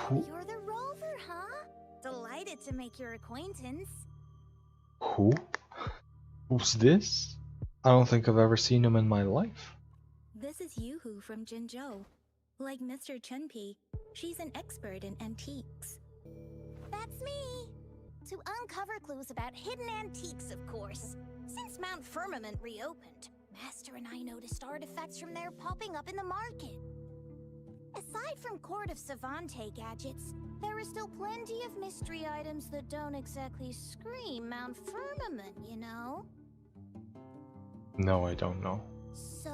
Who? You're the rover, huh? Delighted to make your acquaintance. Who? Who's this? I don't think I've ever seen him in my life. This is Yoo-hoo from Jinzhou. Like Mr. Chunpei, she's an expert in antiques. That's me. To uncover clues about hidden antiques, of course. Since Mount Firmament reopened, Master and I noticed artifacts from there popping up in the market. Aside from Court of Savante gadgets, there are still plenty of mystery items that don't exactly scream Mount Firmament, you know? No, I don't know. So...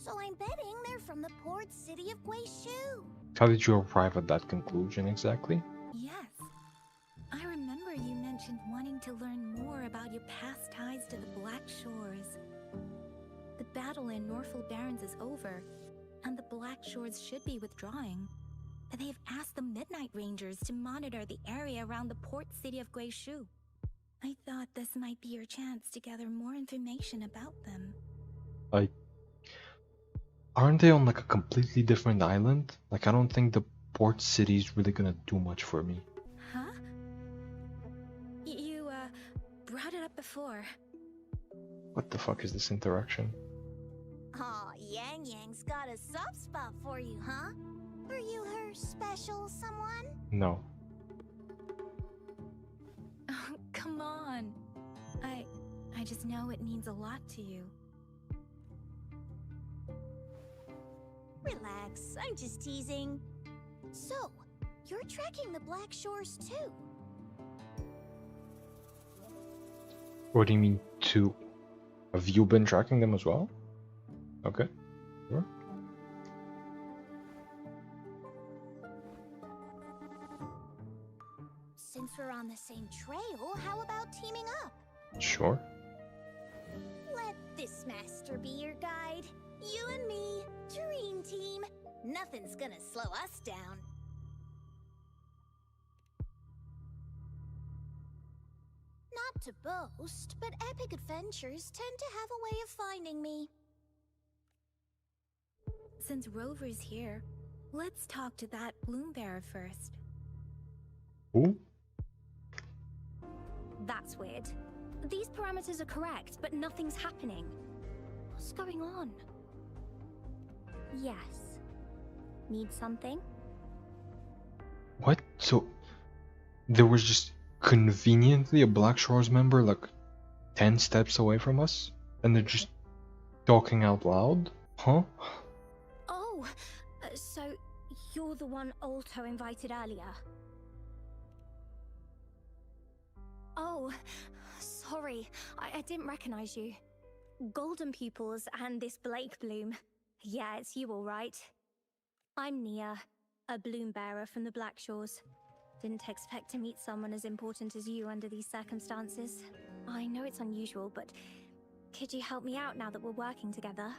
So I'm betting they're from the port city of Guishu. How did you arrive at that conclusion exactly? Yes. I remember you mentioned wanting to learn more about your past ties to the Black Shores. The battle in Norfolk Barrens is over, and the Black Shores should be withdrawing. They've asked the Midnight Rangers to monitor the area around the port city of Guishu. I thought this might be your chance to gather more information about them. Aren't they on like a completely different island? Like, I don't think the port city's really gonna do much for me. Huh? You, brought it up before. What the fuck is this interaction? Aw, Yang Yang's got a soft spot for you, huh? Are you her special someone? No. Oh, come on. I just know it means a lot to you. Relax, I'm just teasing. So, you're tracking the Black Shores too? What do you mean to? Have you been tracking them as well? Okay. Sure. Since we're on the same trail, how about teaming up? Sure. Let this master be your guide. You and me, dream team. Nothing's gonna slow us down. Not to boast, but epic adventures tend to have a way of finding me. Since Rover's here, let's talk to that Bloombearer first. Who? That's weird. These parameters are correct, but nothing's happening. What's going on? Yes. Need something? What? So there was just conveniently a Black Shores member like 10 steps away from us, and they're just talking out loud? Huh? Oh, so you're the one Alto invited earlier. Oh, sorry, I didn't recognize you. Golden Pupils and this Blake Bloom. Yeah, it's you all right. I'm Nia, a bloom bearer from the Black Shores. Didn't expect to meet someone as important as you under these circumstances. I know it's unusual, but could you help me out now that we're working together?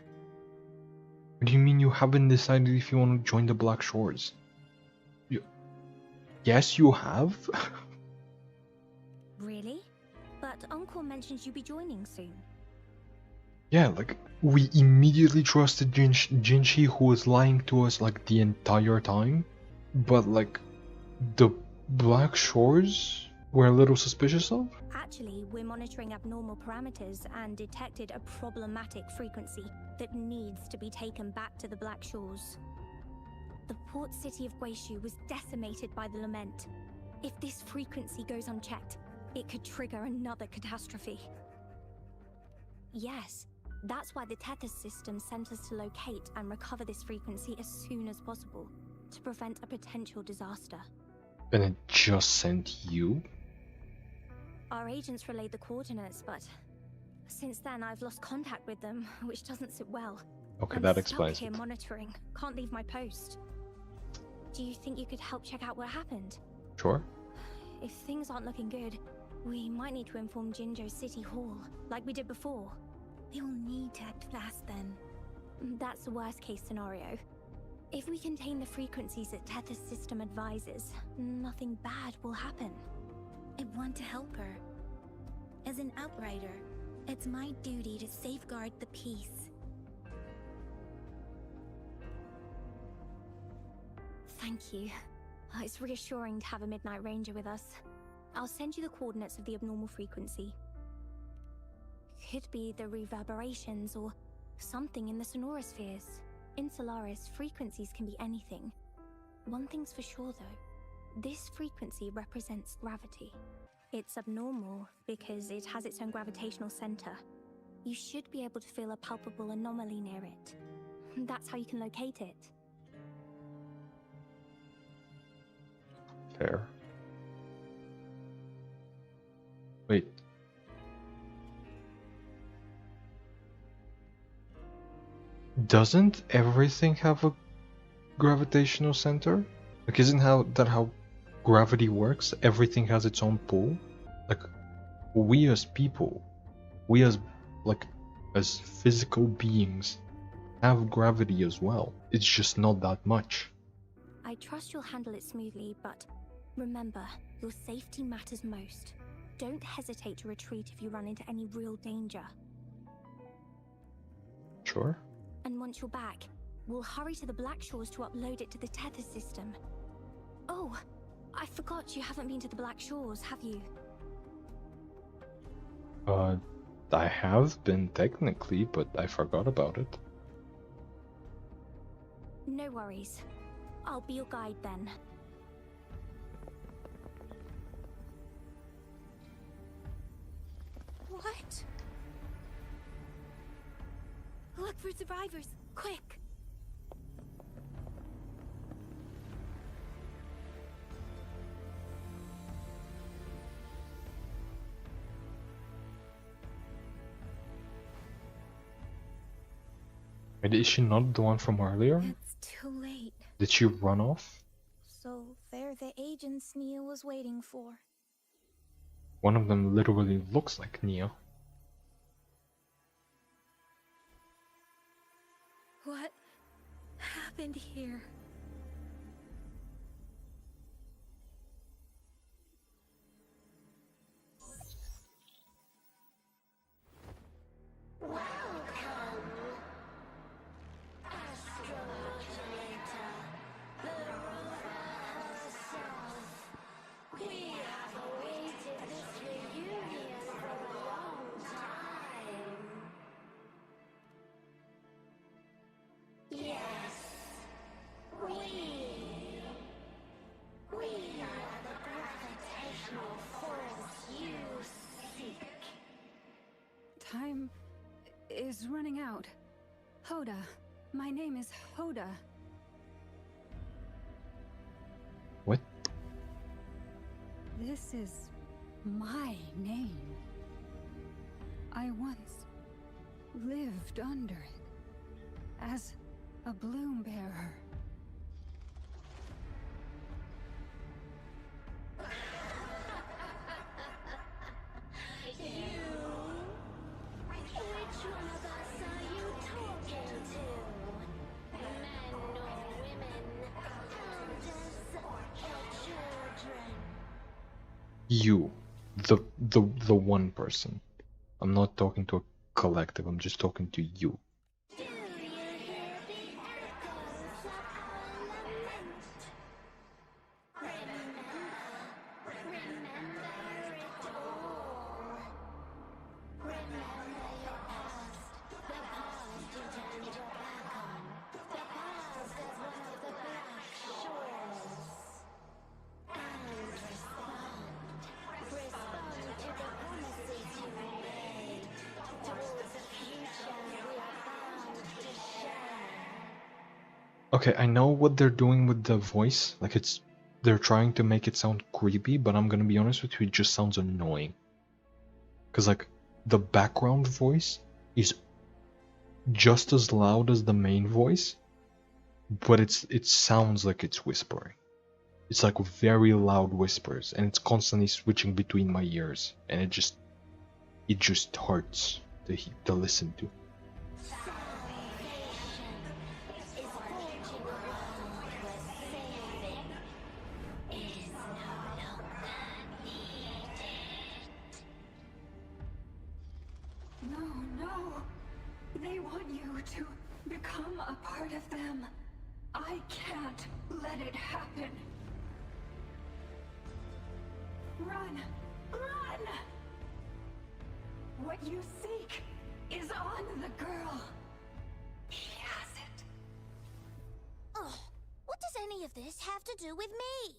What do you mean you haven't decided if you want to join the Black Shores? Yes, you have? Really? But Uncle mentioned you'd be joining soon. Yeah, like, we immediately trusted Jinshi, who was lying to us like the entire time. But like, the Black Shores we're a little suspicious of? Actually, we're monitoring abnormal parameters and detected a problematic frequency that needs to be taken back to the Black Shores. The port city of Guishu was decimated by the lament. If this frequency goes unchecked, it could trigger another catastrophe. Yes, that's why the Tethys system sent us to locate and recover this frequency as soon as possible, to prevent a potential disaster. And it just sent you? Our agents relayed the coordinates, but since then I've lost contact with them, which doesn't sit well. Okay, I'm that stuck explains here it. monitoring. Can't leave my post. Do you think you could help check out what happened? Sure. If things aren't looking good, we might need to inform Jinzhou City Hall, like we did before. They'll need to act fast then. That's the worst case scenario. If we contain the frequencies that Tethys system advises, nothing bad will happen. I want to help her. As an outrider, it it's my duty to safeguard the peace. Thank you. It's reassuring to have a Midnight Ranger with us. I'll send you the coordinates of the abnormal frequency. Could be the reverberations or something in the sonorospheres. In Solaris, frequencies can be anything. One thing's for sure though, this frequency represents gravity. It's abnormal because it has its own gravitational center. You should be able to feel a palpable anomaly near it. That's how you can locate it. Fair. Wait. Doesn't everything have a gravitational center? Like, isn't how gravity works? Everything has its own pull? Like, we as people, we as physical beings have gravity as well. It's just not that much. I trust you'll handle it smoothly, but remember, your safety matters most. Don't hesitate to retreat if you run into any real danger. Sure. And once you're back, we'll hurry to the Black Shores to upload it to the tether system. Oh, I forgot you haven't been to the Black Shores, have you? I have been technically, but I forgot about it. No worries. I'll be your guide then. What? Look for survivors, quick! Wait, is she not the one from earlier? It's too late. Did she run off? So they're the agents Nia was waiting for. One of them literally looks like Nia. What happened here? Time is running out. Hoda. My name is Hoda. What? This is my name. I once lived under it as a bloom bearer. You, the one person. I'm not talking to a collective, I'm just talking to you. Okay, I know what they're doing with the voice, like they're trying to make it sound creepy, but I'm gonna be honest with you, it just sounds annoying. Cause like, the background voice is just as loud as the main voice, but it sounds like it's whispering. It's like very loud whispers, and it's constantly switching between my ears, and it just hurts to listen to. No. They want you to become a part of them. I can't let it happen. Run! Run! What you seek is on the girl. She has it. Oh, what does any of this have to do with me?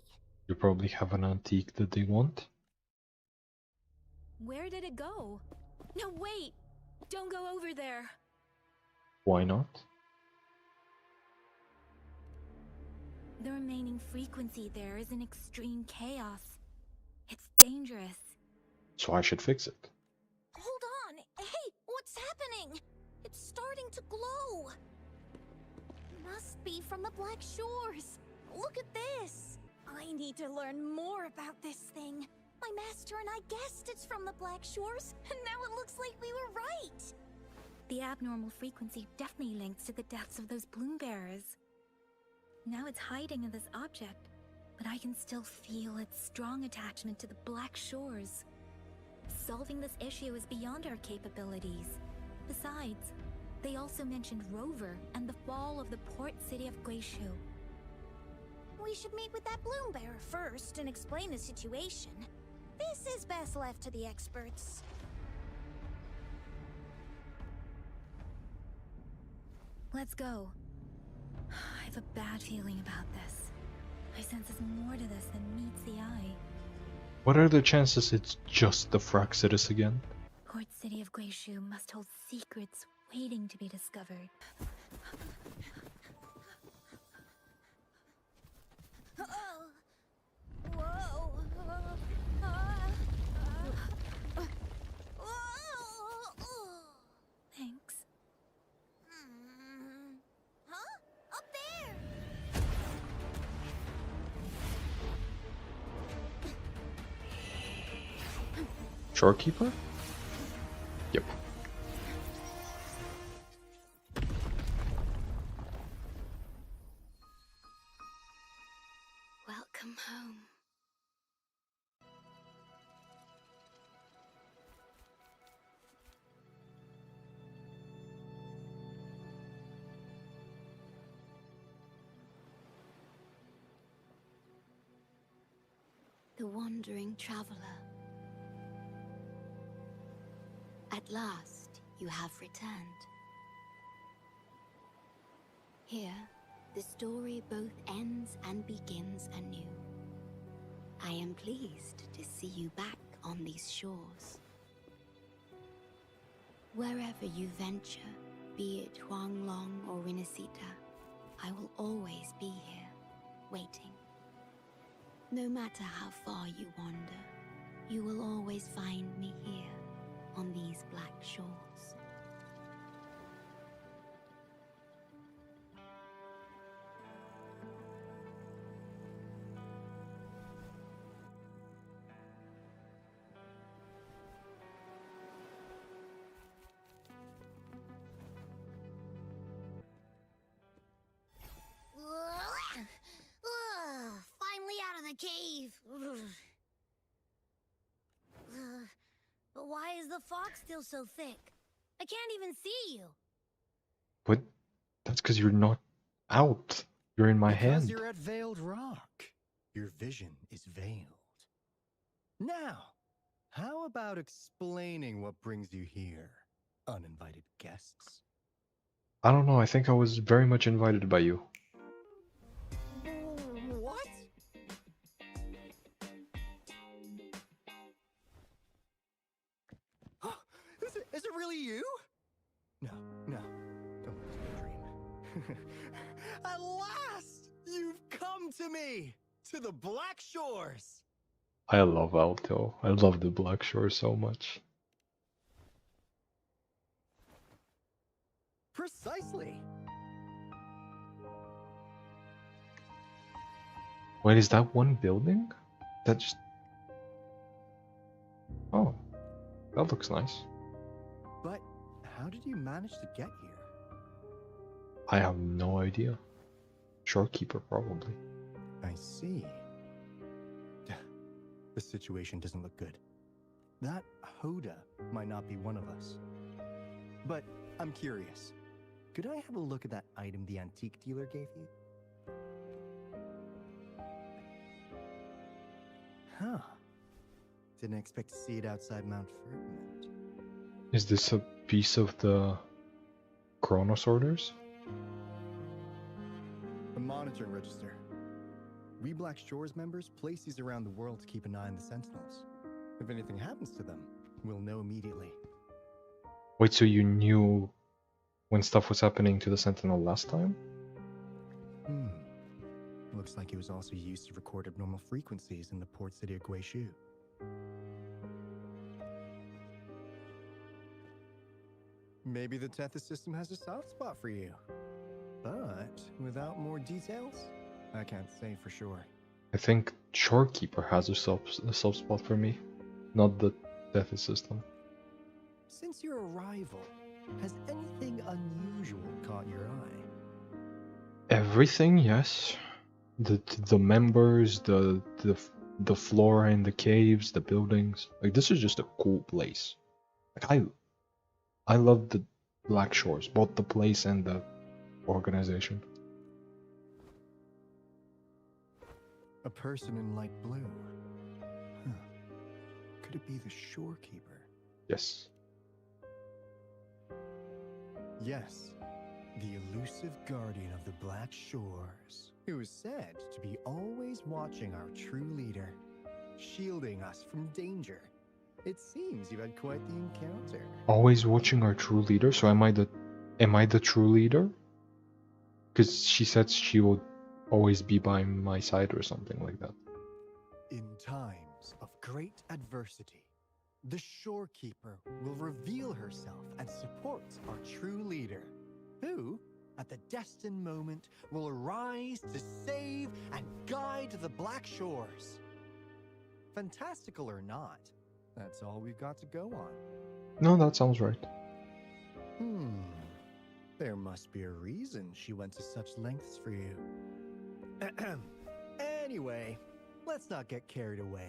You probably have an antique that they want. Where did it go? No, wait! Don't go over there! Why not? The remaining frequency there is in extreme chaos. It's dangerous. So I should fix it. Hold on! Hey, what's happening? It's starting to glow! Must be from the Black Shores. Look at this! I need to learn more about this thing. My master and I guessed it's from the Black Shores, and now it looks like we were right! The abnormal frequency definitely links to the deaths of those bloom bearers. Now it's hiding in this object, but I can still feel its strong attachment to the Black Shores. Solving this issue is beyond our capabilities. Besides, they also mentioned Rover and the fall of the port city of Guishu. We should meet with that bloom bearer first and explain the situation. This is best left to the experts. Let's go. I have a bad feeling about this. I sense there's more to this than meets the eye. What are the chances it's just the Fraxidus again? Port city of Guishu must hold secrets waiting to be discovered. Whoa! Thanks. Huh? Up there! Shorekeeper? Yep. Welcome home. The wandering traveler. At last, you have returned. Here, the story both ends and begins anew. I am pleased to see you back on these shores. Wherever you venture, be it Huanglong or Rinasita, I will always be here, waiting. No matter how far you wander, you will always find me here, on these black shores. Finally out of the cave. But why is the fog still so thick? I can't even see you. But that's because you're not out. You're in my Because hand. you're at Veiled Rock. Your vision is veiled. Now, how about explaining what brings you here, uninvited guests? I don't know, I think I was very much invited by you. What? Is it really you? No, don't let this be a dream. At last, you've come to me, to the Black Shores. I love Alto. I love the Black Shore so much. Precisely. Wait, is that one building? That just... Oh, that looks nice. But how did you manage to get here? I have no idea. Shorekeeper, probably. I see. The situation doesn't look good. That Hoda might not be one of us. But I'm curious. Could I have a look at that item the antique dealer gave you? Huh. Didn't expect to see it outside Mount Firmament. Is this a piece of the Kronos orders? A monitoring register. We Black Shores members place these around the world to keep an eye on the Sentinels. If anything happens to them, we'll know immediately. Wait, so you knew when stuff was happening to the Sentinel last time? Looks like it was also used to record abnormal frequencies in the port city of Guishu. Maybe the Tethys system has a soft spot for you. But without more details, I can't say for sure. I think Shorekeeper has a soft spot for me, not the Tethys system. Since your arrival, has anything unusual caught your eye? Everything, yes. The members, the flora in the caves, the buildings. Like, this is just a cool place. Like, I love the Black Shores, both the place and the organization. A person in light blue. Huh. Could it be the Shorekeeper? Yes. Yes. The elusive guardian of the Black Shores, who is said to be always watching our true leader, shielding us from danger. It seems you've had quite the encounter. Always watching our true leader. So am I the true leader? Because she said she will always be by my side or something like that. In times of great adversity, the Shorekeeper will reveal herself and support our true leader, who, at the destined moment, will arise to save and guide the Black Shores. Fantastical or not, that's all we've got to go on. No, that sounds right. There must be a reason she went to such lengths for you. Anyway, let's not get carried away.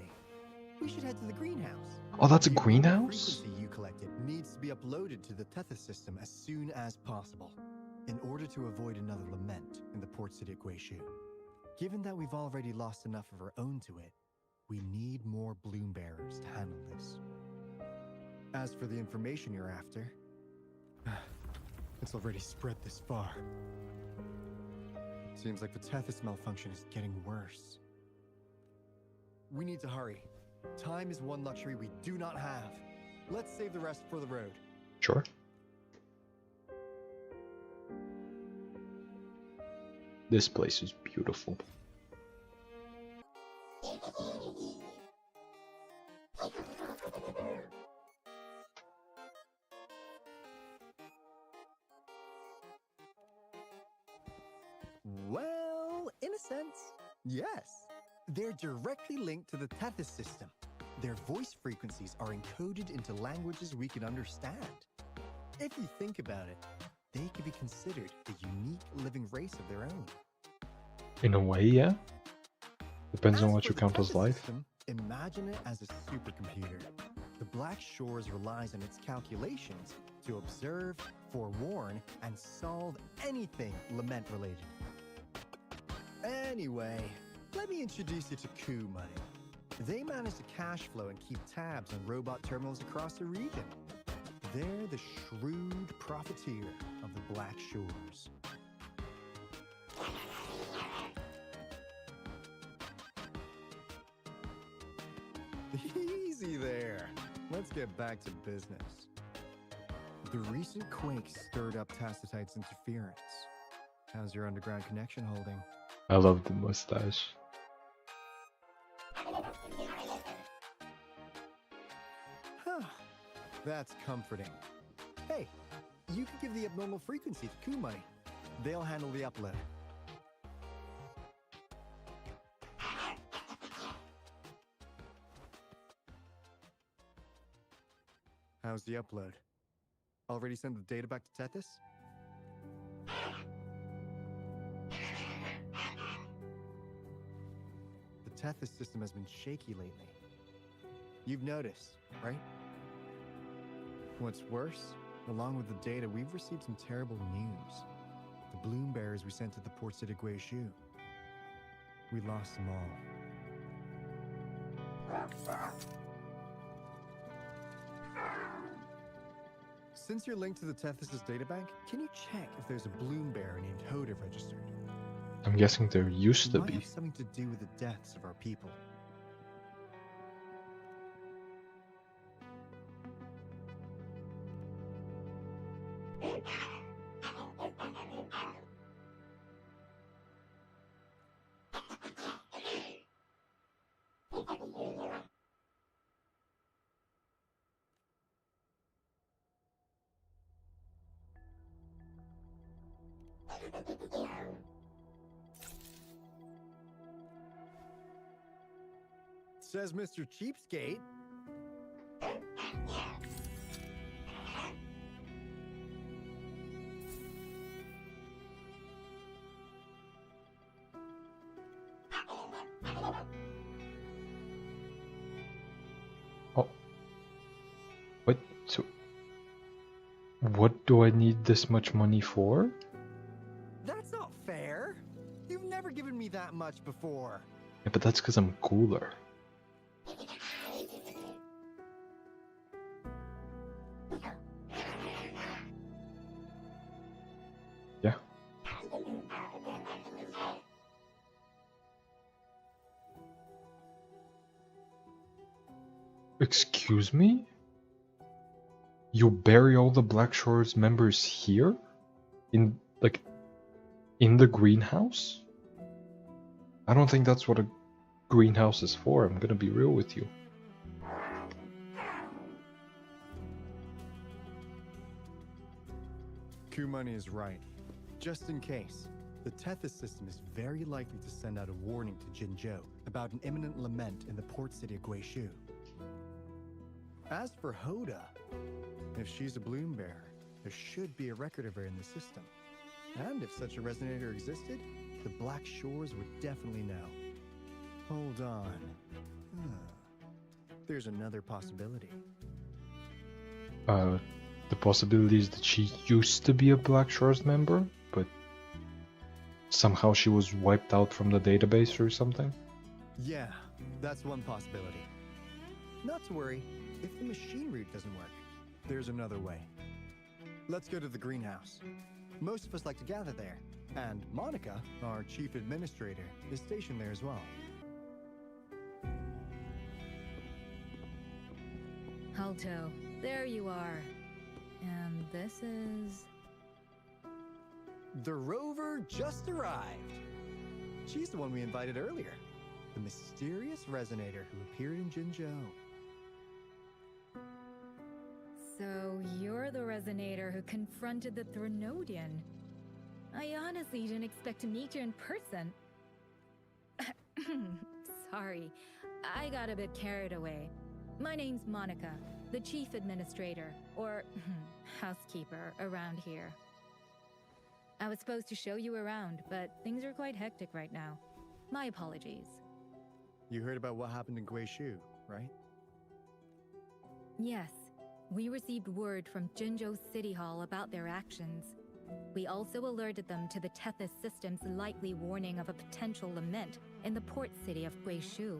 We should head to the greenhouse. Oh, that's a The greenhouse? frequency you collected needs to be uploaded to the Tethys system as soon as possible, in order to avoid another lament in the port city of Guishu. Given that we've already lost enough of our own to it, we need more bloom bearers to handle this. As for the information you're after, it's already spread this far. Seems like the Tethys malfunction is getting worse. We need to hurry. Time is one luxury we do not have. Let's save the rest for the road. Sure. This place is beautiful. Well, in a sense, yes. They're directly linked to the Tethys system. Their voice frequencies are encoded into languages we can understand. If you think about it, they could be considered a unique living race of their own. In a way, yeah. Depends on As what for you the count as Tethys life. system, imagine it as a supercomputer. The Black Shores relies on its calculations to observe, forewarn, and solve anything lament related. Anyway, let me introduce you to Coup Money. They manage the cash flow and keep tabs on robot terminals across the region. They're the shrewd profiteer of the Black Shores. Easy there. Let's get back to business. The recent quake stirred up Tacitite's interference. How's your underground connection holding? I love the mustache. That's comforting. Hey, you can give the abnormal frequency to Kumai. They'll handle the upload. How's the upload? Already send the data back to Tethys? The Tethys system has been shaky lately. You've noticed, right? What's worse, Along with the data, we've received some terrible news. The bloom bearers we sent to the port city Guishu. We lost them all. Since you're linked to the Tethys' databank, can you check if there's a bloom bearer named Hoda registered? I'm guessing there used It to might be. have something to do with the deaths of our people. Says Mr. Cheapskate. Oh. What? So, what do I need this much money for? That's not fair. You've never given me that much before. Yeah, but that's because I'm cooler. Yeah. Excuse me? You bury all the Black Shores members here? In, like, in the greenhouse? I don't think that's what a greenhouse is for, I'm gonna be real with you. Kumani is right. Just in case, the Tethys system is very likely to send out a warning to Jinzhou about an imminent lament in the port city of Guishu. As for Hoda, if she's a bloom bearer, there should be a record of her in the system. And if such a resonator existed, the Black Shores would definitely know. Hold on. There's another possibility. The possibility is that she used to be a Black Shores member, but somehow she was wiped out from the database or something? Yeah, that's one possibility. Not to worry, if the machine route doesn't work, there's another way. Let's go to the greenhouse. Most of us like to gather there, and Monica, our chief administrator, is stationed there as well. Alto, there you are. And this is... The rover just arrived. She's the one we invited earlier. The mysterious resonator who appeared in Jinzhou. So you're the resonator who confronted the Threnodian. I honestly didn't expect to meet you in person. Sorry, I got a bit carried away. My name's Monica, the chief administrator, or housekeeper around here. I was supposed to show you around, but things are quite hectic right now. My apologies. You heard about what happened in Guishu, right? Yes, we received word from Jinzhou City Hall about their actions. We also alerted them to the Tethys system's likely warning of a potential lament in the port city of Guishu.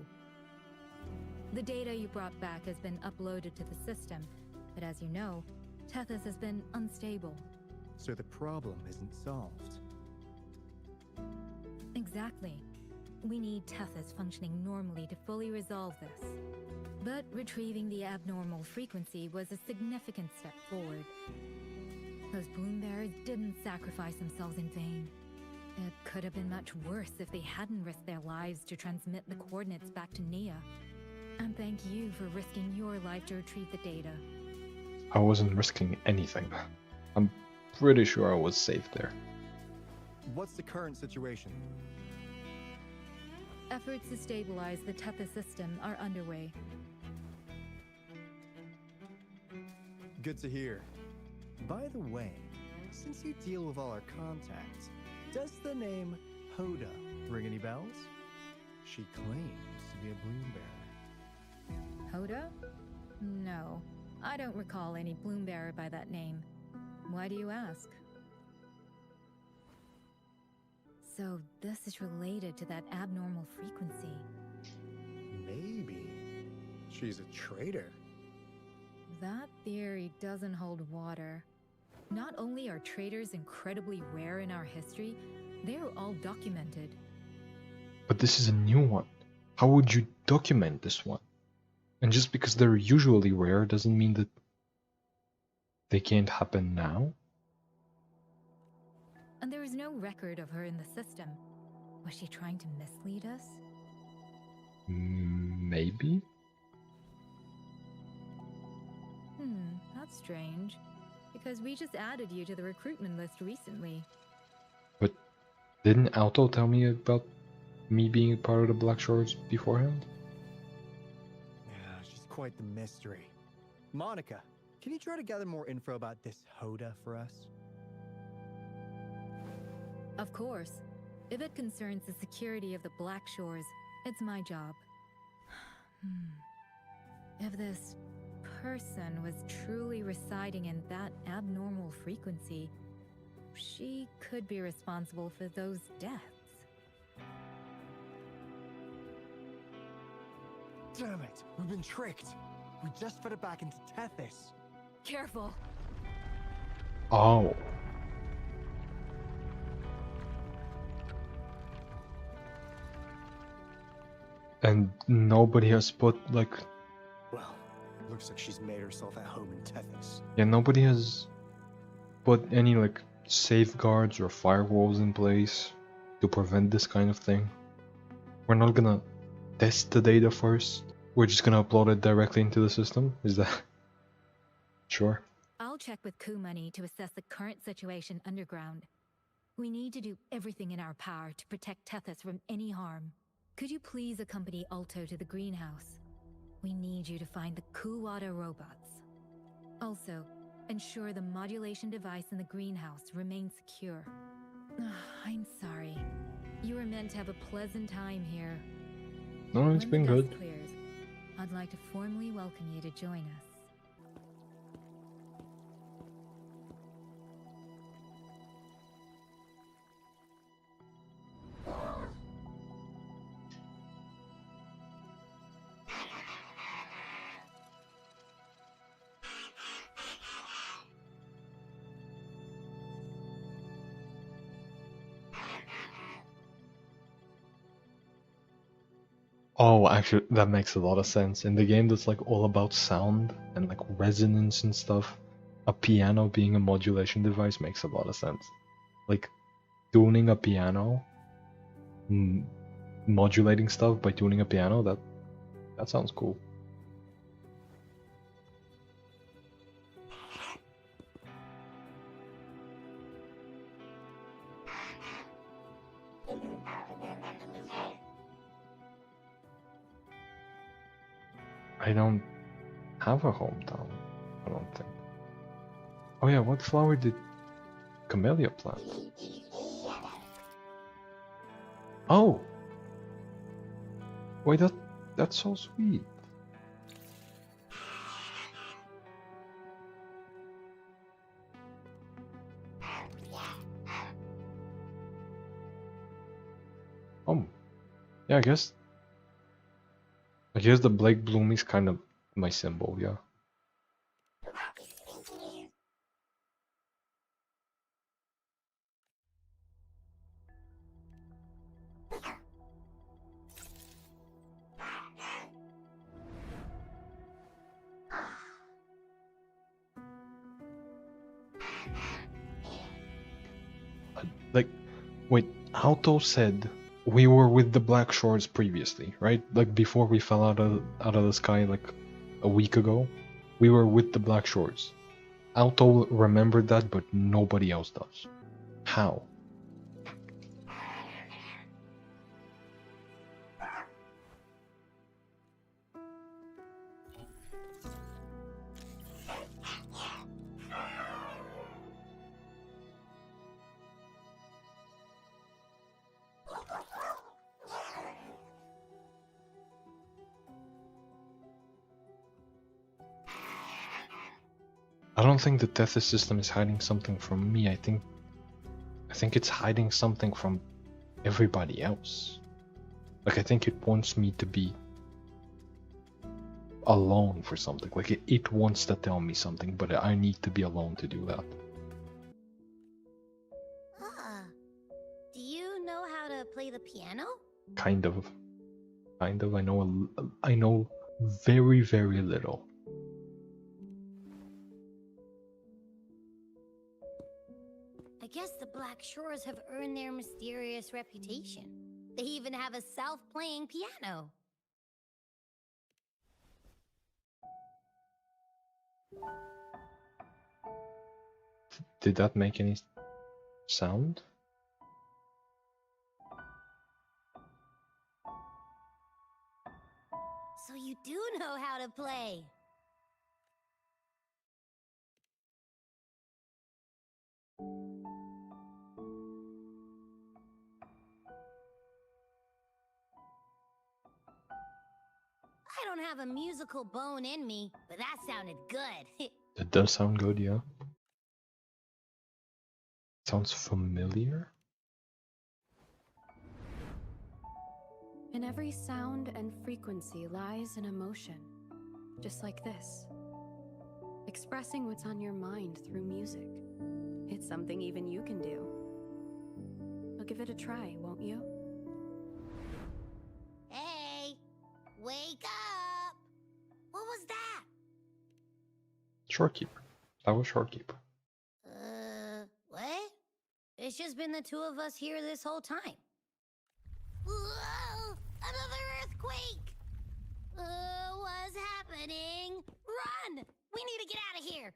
The data you brought back has been uploaded to the system, but as you know, Tethys has been unstable. So the problem isn't solved. Exactly. We need Tethys functioning normally to fully resolve this. But retrieving the abnormal frequency was a significant step forward. Those bloom bearers didn't sacrifice themselves in vain. It could have been much worse if they hadn't risked their lives to transmit the coordinates back to Nia. And thank you for risking your life to retrieve the data. I wasn't risking anything. I'm pretty sure I was safe there. What's the current situation? Efforts to stabilize the Tethys system are underway. Good to hear. By the way, since you deal with all our contacts, does the name Hoda ring any bells? She claims to be a bloom bearer. Hoda? No, I don't recall any bloom bearer by that name. Why do you ask? So this is related to that abnormal frequency. Maybe. She's a traitor. That theory doesn't hold water. Not only are traitors incredibly rare in our history, they are all documented. But this is a new one. How would you document this one? And just because they're usually rare doesn't mean that they can't happen now? And there is no record of her in the system. Was she trying to mislead us? Maybe? That's strange. Because we just added you to the recruitment list recently. But didn't Alto tell me about me being a part of the Black Shores beforehand? Yeah, she's quite the mystery. Monica, can you try to gather more info about this Hoda for us? Of course. If it concerns the security of the Black Shores, it's my job. If this person was truly residing in that abnormal frequency, she could be responsible for those deaths. Damn it! We've been tricked! We just fed it back into Tethys. Careful! Oh. And nobody has put, like... Well, looks like she's made herself at home in Tethys. Yeah, nobody has put any, like, safeguards or firewalls in place to prevent this kind of thing. We're not gonna test the data first. We're just gonna upload it directly into the system. Is that... Sure. I'll check with Coup Money to assess the current situation underground. We need to do everything in our power to protect Tethys from any harm. Could you please accompany Alto to the greenhouse? We need you to find the Kuwata robots. Also, ensure the modulation device in the greenhouse remains secure. I'm sorry. You were meant to have a pleasant time here. No, it's been When the good. dust clears, I'd like to formally welcome you to join us. Oh, actually, that makes a lot of sense. In the game that's like all about sound and like resonance and stuff, a piano being a modulation device makes a lot of sense. Like, tuning a piano, modulating stuff by tuning a piano, that sounds cool. I don't have a hometown, I don't think. Oh yeah, what flower did Camellia plant? Oh! Wait, that's so sweet. Yeah, I guess the Blake Bloom is kind of my symbol, yeah. Like, wait, Alto said we were with the Black Shores previously, right? Like before we fell out of the sky like a week ago, we were with the Black Shores. Alto remembered that, but nobody else does. How? I I don't think the Tethys system is hiding something from me. I think it's hiding something from everybody else. Like, I think it wants me to be alone for something. Like, it wants to tell me something, but I need to be alone to do that. Do you know how to play the piano? Kind of. I know very, very little. I guess the Black Shores have earned their mysterious reputation. They even have a self-playing piano. Did that make any sound? So you do know how to play. I don't have a musical bone in me, but that sounded good. It does sound good, yeah. Sounds familiar? In every sound and frequency lies an emotion, just like this. Expressing what's on your mind through music. It's something even you can do. You'll give it a try, won't you? Hey, wake up! What was that? Shorekeeper. That was Shorekeeper. What? It's just been the two of us here this whole time. Whoa! Another earthquake! What's happening? Run! We need to get out of here!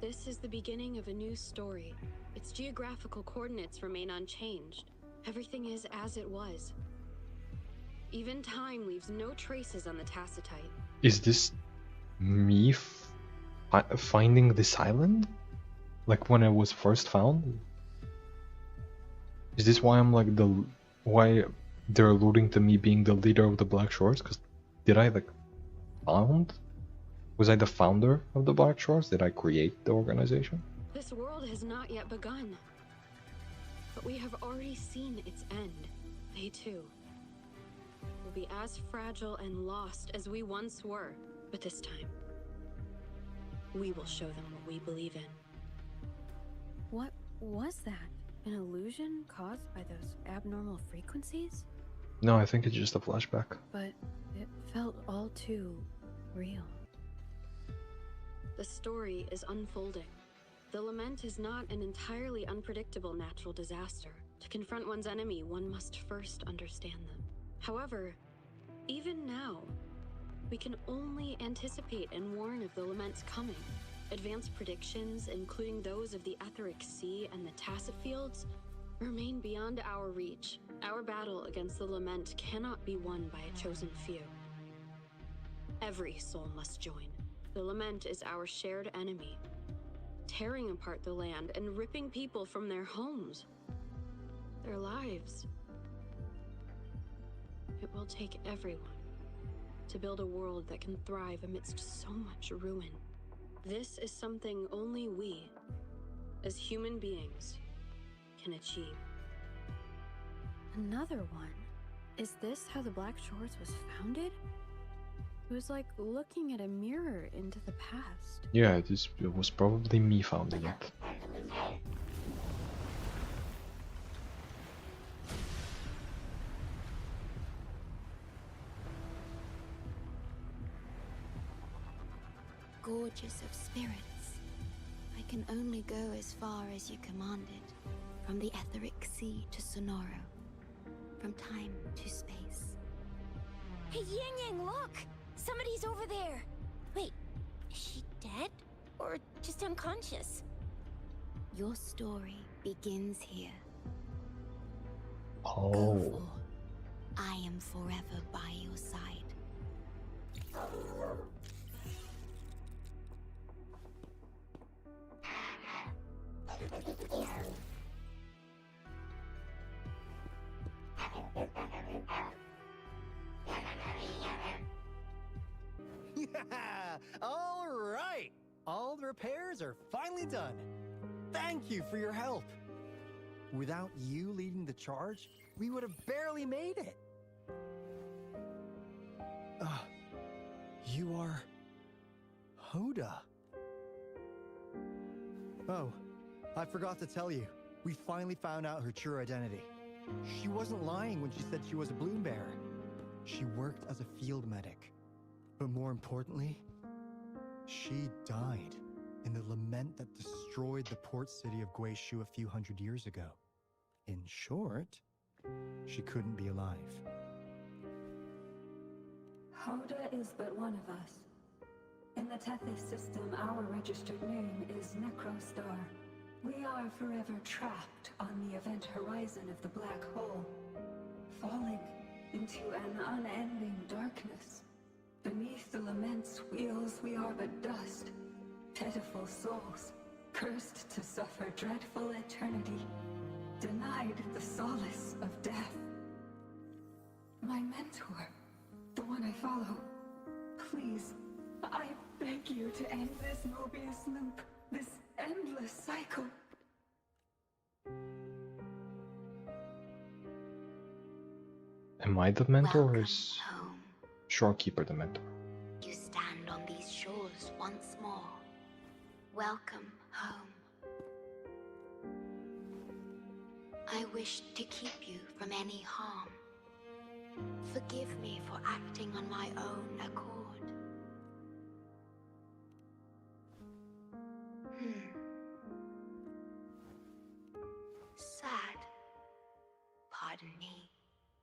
This is the beginning of a new story. Its geographical coordinates remain unchanged. Everything is as it was. Even time leaves no traces on the Tacitite. Is this me finding this island? Like when I was first found? Is this why I'm like why they're alluding to me being the leader of the Black Shores? Because did I like found? Was I the founder of the Black Shores? Did I create the organization? This world has not yet begun. But we have already seen its end. They too will be as fragile and lost as we once were. But this time, we will show them what we believe in. What was that? An illusion caused by those abnormal frequencies? No, I think it's just a flashback. But it felt all too real. The story is unfolding. The lament is not an entirely unpredictable natural disaster. To confront one's enemy, one must first understand them. However, even now, we can only anticipate and warn of the lament's coming. Advanced predictions, including those of the Etheric Sea and the Tacit Fields, remain beyond our reach. Our battle against the lament cannot be won by a chosen few. Every soul must join. The lament is our shared enemy, tearing apart the land and ripping people from their homes, their lives. It will take everyone to build a world that can thrive amidst so much ruin. This is something only we, as human beings, can achieve. Another one? Is this how the Black Shores was founded? It was like looking at a mirror into the past. Yeah, it was probably me founding it. Gorgeous of spirits, I can only go as far as you commanded. From the Etheric Sea to Sonoro. From time to space. Hey, Yin Yang, look! Somebody's over there! Wait, is she dead? or just unconscious. Your story begins here. Go Oh. forth. I am forever by your side. Yeah! All right! All the repairs are finally done. Thank you for your help. Without you leading the charge, we would have barely made it. You are... Hoda. Oh, I forgot to tell you. We finally found out her true identity. She wasn't lying when she said she was a bloom bearer. She worked as a field medic. But more importantly, she died in the lament that destroyed the port city of Guishu a few hundred years ago. In short, she couldn't be alive. Hoda is but one of us. In the Tethys system, our registered name is Necrostar. We are forever trapped on the event horizon of the black hole, falling into an unending darkness. Beneath the lament's wheels, we are but dust, pitiful souls, cursed to suffer dreadful eternity, denied the solace of death. My mentor, the one I follow, please, I beg you to end this Mobius loop, this endless cycle. Am I the mentor or Welcome is home. Shorekeeper the mentor? You stand on these shores once more. Welcome home. I wish to keep you from any harm. Forgive me for acting on my own accord. Sad. Pardon me.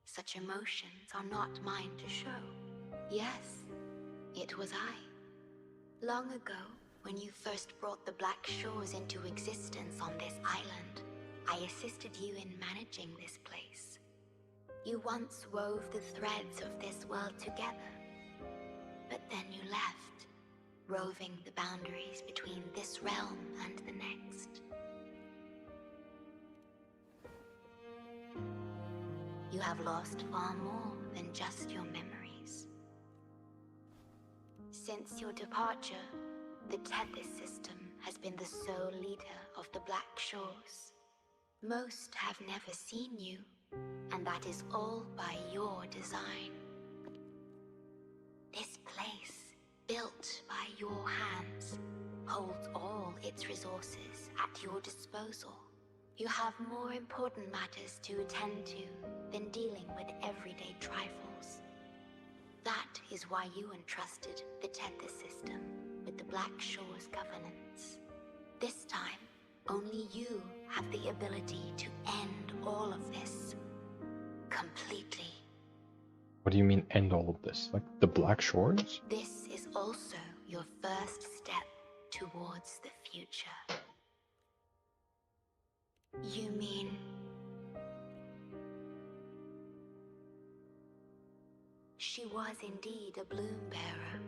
Such emotions are not mine to show. Yes, it was I. Long ago, when you first brought the Black Shores into existence on this island, I assisted you in managing this place. You once wove the threads of this world together, but then you left, roving the boundaries between this realm and the next. You have lost far more than just your memories. Since your departure, the Tethys system has been the sole leader of the Black Shores. Most have never seen you, and that is all by your design. This place, built by your hands, holds all its resources at your disposal. You have more important matters to attend to than dealing with everyday trifles. That is why you entrusted the Tethys system with the Black Shores governance. This time, only you have the ability to end all of this. Completely. What do you mean end all of this? Like the Black Shores? This is also your first step towards the future. You mean... She was indeed a bloom bearer,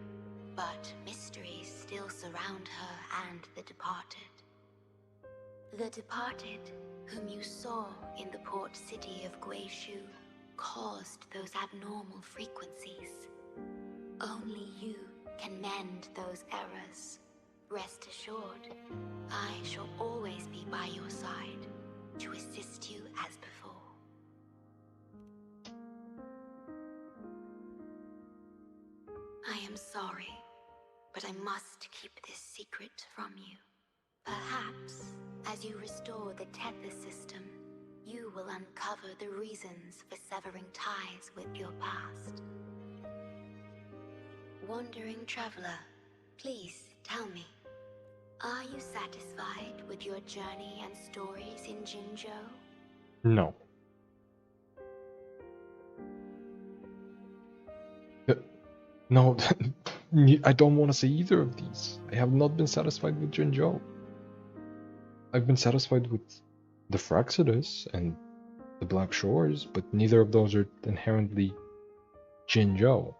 but mysteries still surround her and the departed. The departed, whom you saw in the port city of Guishu, caused those abnormal frequencies. Only you can mend those errors. Rest assured, I shall always be by your side to assist you as before. I am sorry, but I must keep this secret from you. Perhaps, as you restore the Tethys system, you will uncover the reasons for severing ties with your past. Wandering traveler, please tell me, are you satisfied with your journey and stories in Jinzhou? No. No, I don't want to say either of these. I have not been satisfied with Jinzhou. I've been satisfied with the Fraxidus and the Black Shores, but neither of those are inherently Jinzhou.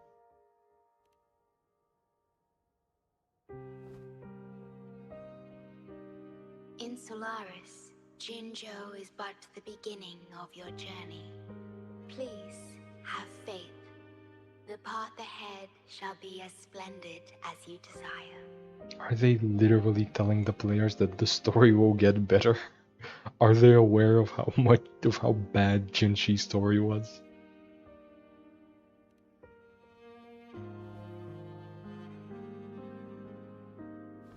In Solaris, Jinzhou is but the beginning of your journey. Please, have faith. The path ahead shall be as splendid as you desire. Are they literally telling the players that the story will get better? Are they aware of how bad Jinshi's story was?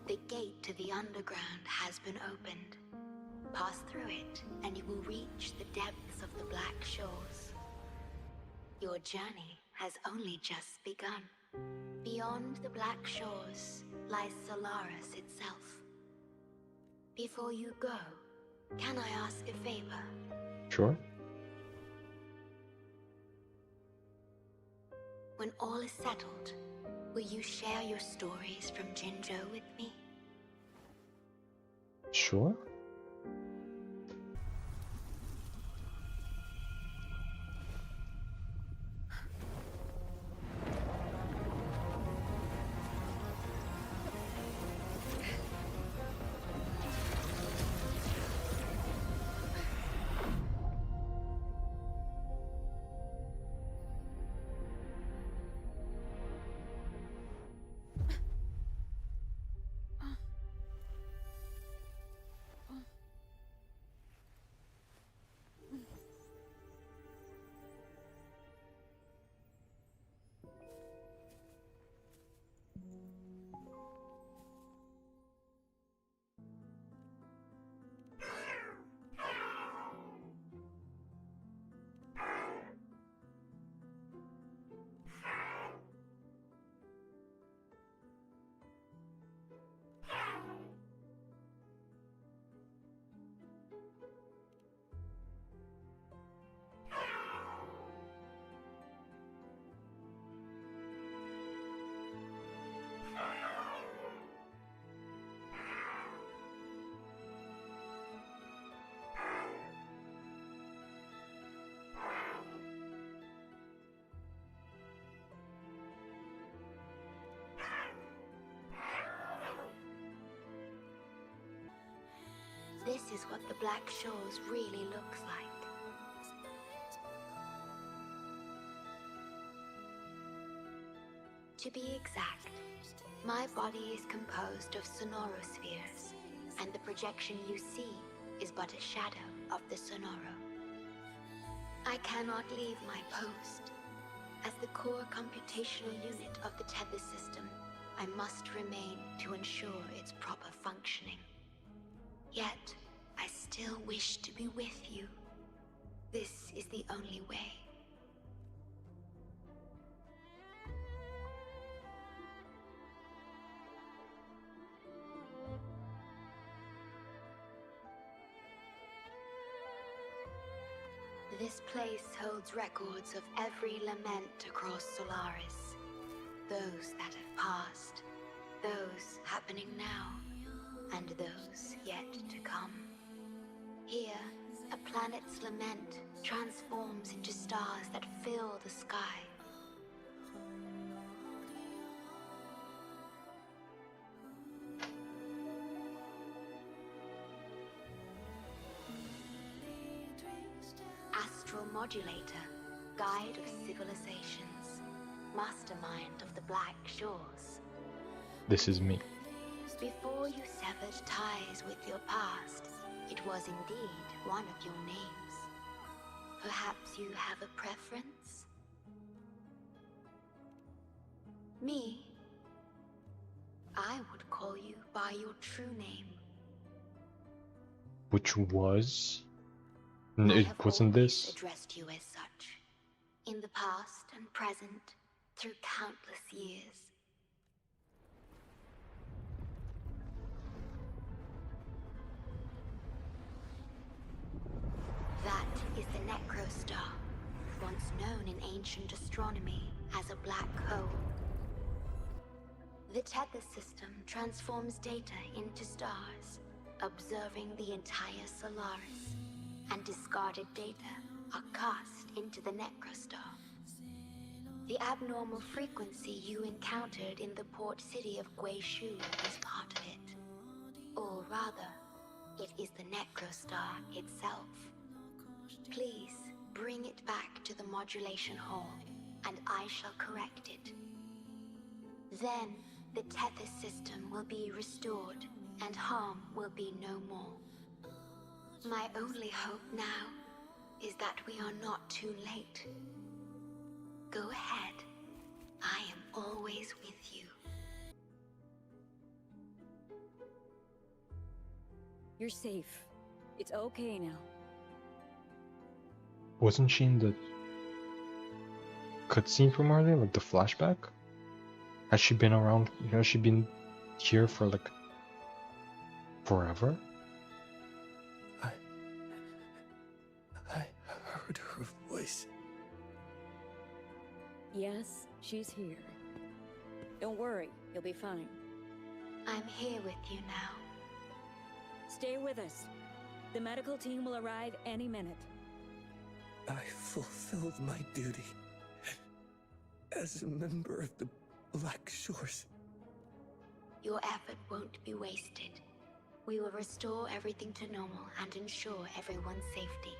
The gate to the underground has been opened. Pass through it, and you will reach the depths of the Black Shores. Your journey has only just begun. Beyond the Black Shores lies Solaris itself. Before you go, can I ask a favor? Sure. When all is settled, will you share your stories from Jinzhou with me? Sure. This is what the Black Shores really looks like. To be exact, my body is composed of sonorospheres, and the projection you see is but a shadow of the sonoro. I cannot leave my post. As the core computational unit of the tether system, I must remain to ensure its proper functioning. Yet, I still wish to be with you. This is the only way. This place holds records of every lament across Solaris. Those that have passed, those happening now, and those yet to come. Here, a planet's lament transforms into stars that fill the sky. Astral Modulator, Guide of Civilizations, Mastermind of the Black Shores. This is me. Before you severed ties with your past, it was indeed one of your names. Perhaps you have a preference? Me? I would call you by your true name. Which was? I It have wasn't always this. addressed you as such. In the past and present, through countless years. That is the Necrostar, once known in ancient astronomy as a black hole. The Tethys system transforms data into stars, observing the entire Solaris, and discarded data are cast into the Necrostar. The abnormal frequency you encountered in the port city of Guishu is part of it. Or rather, it is the Necrostar itself. Please bring it back to the modulation hall, and I shall correct it. Then, the Tethys system will be restored, and harm will be no more. My only hope now is that we are not too late. Go ahead. I am always with you. You're safe. It's okay now. Wasn't she in the cutscene from earlier, like the flashback? Has she been around? Has she been here for like forever? I heard her voice. Yes, she's here. Don't worry, you'll be fine. I'm here with you now. Stay with us. The medical team will arrive any minute. I fulfilled my duty as a member of the Black Shores. Your effort won't be wasted. We will restore everything to normal and ensure everyone's safety.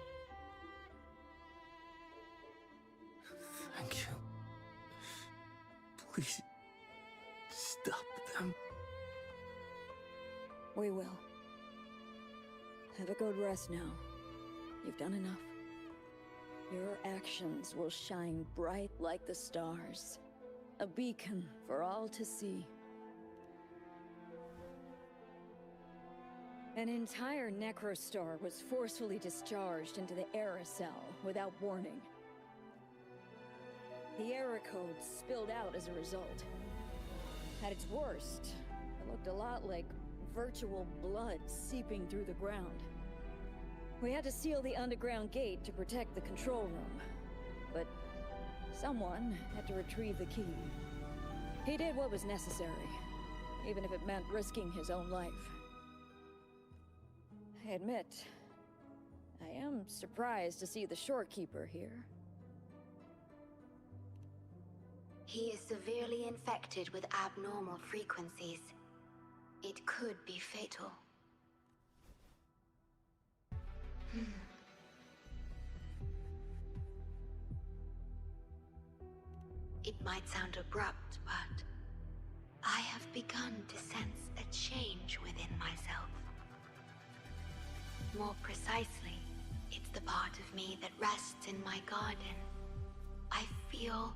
Thank you. Please, stop them. We will. Have a good rest now. You've done enough. Your actions will shine bright like the stars. A beacon for all to see. An entire Necrostar was forcefully discharged into the Era Cell without warning. The Era code spilled out as a result. At its worst, it looked a lot like virtual blood seeping through the ground. We had to seal the underground gate to protect the control room, but someone had to retrieve the key. He did what was necessary, even if it meant risking his own life. I admit, I am surprised to see the Shorekeeper here. He is severely infected with abnormal frequencies. It could be fatal. It might sound abrupt, but I have begun to sense a change within myself. More precisely, it's the part of me that rests in my garden. I feel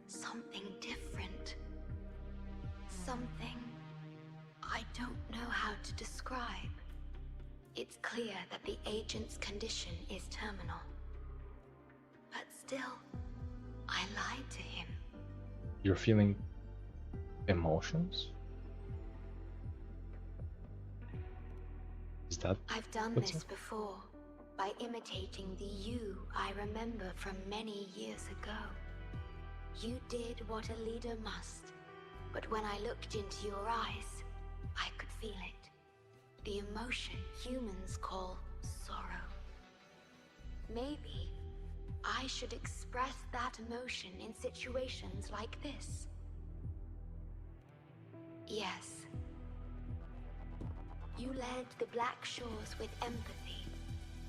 something different. Something I don't know how to describe. It's clear that the agent's condition is terminal. But still, I lied to him. You're feeling emotions? Is that I've done what's this up? before, by imitating the you I remember from many years ago. You did what a leader must, but when I looked into your eyes, I could feel it. The emotion humans call sorrow. Maybe I should express that emotion in situations like this. Yes. You led the Black Shores with empathy,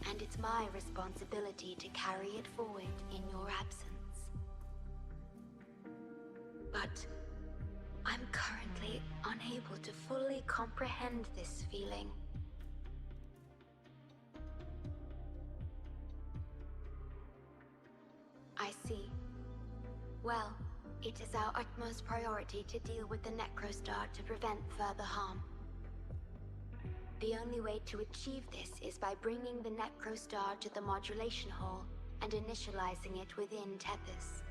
and it's my responsibility to carry it forward in your absence. But I'm currently unable to fully comprehend this feeling. I see. Well, it is our utmost priority to deal with the Necrostar to prevent further harm. The only way to achieve this is by bringing the Necrostar to the modulation hall and initializing it within Tethys.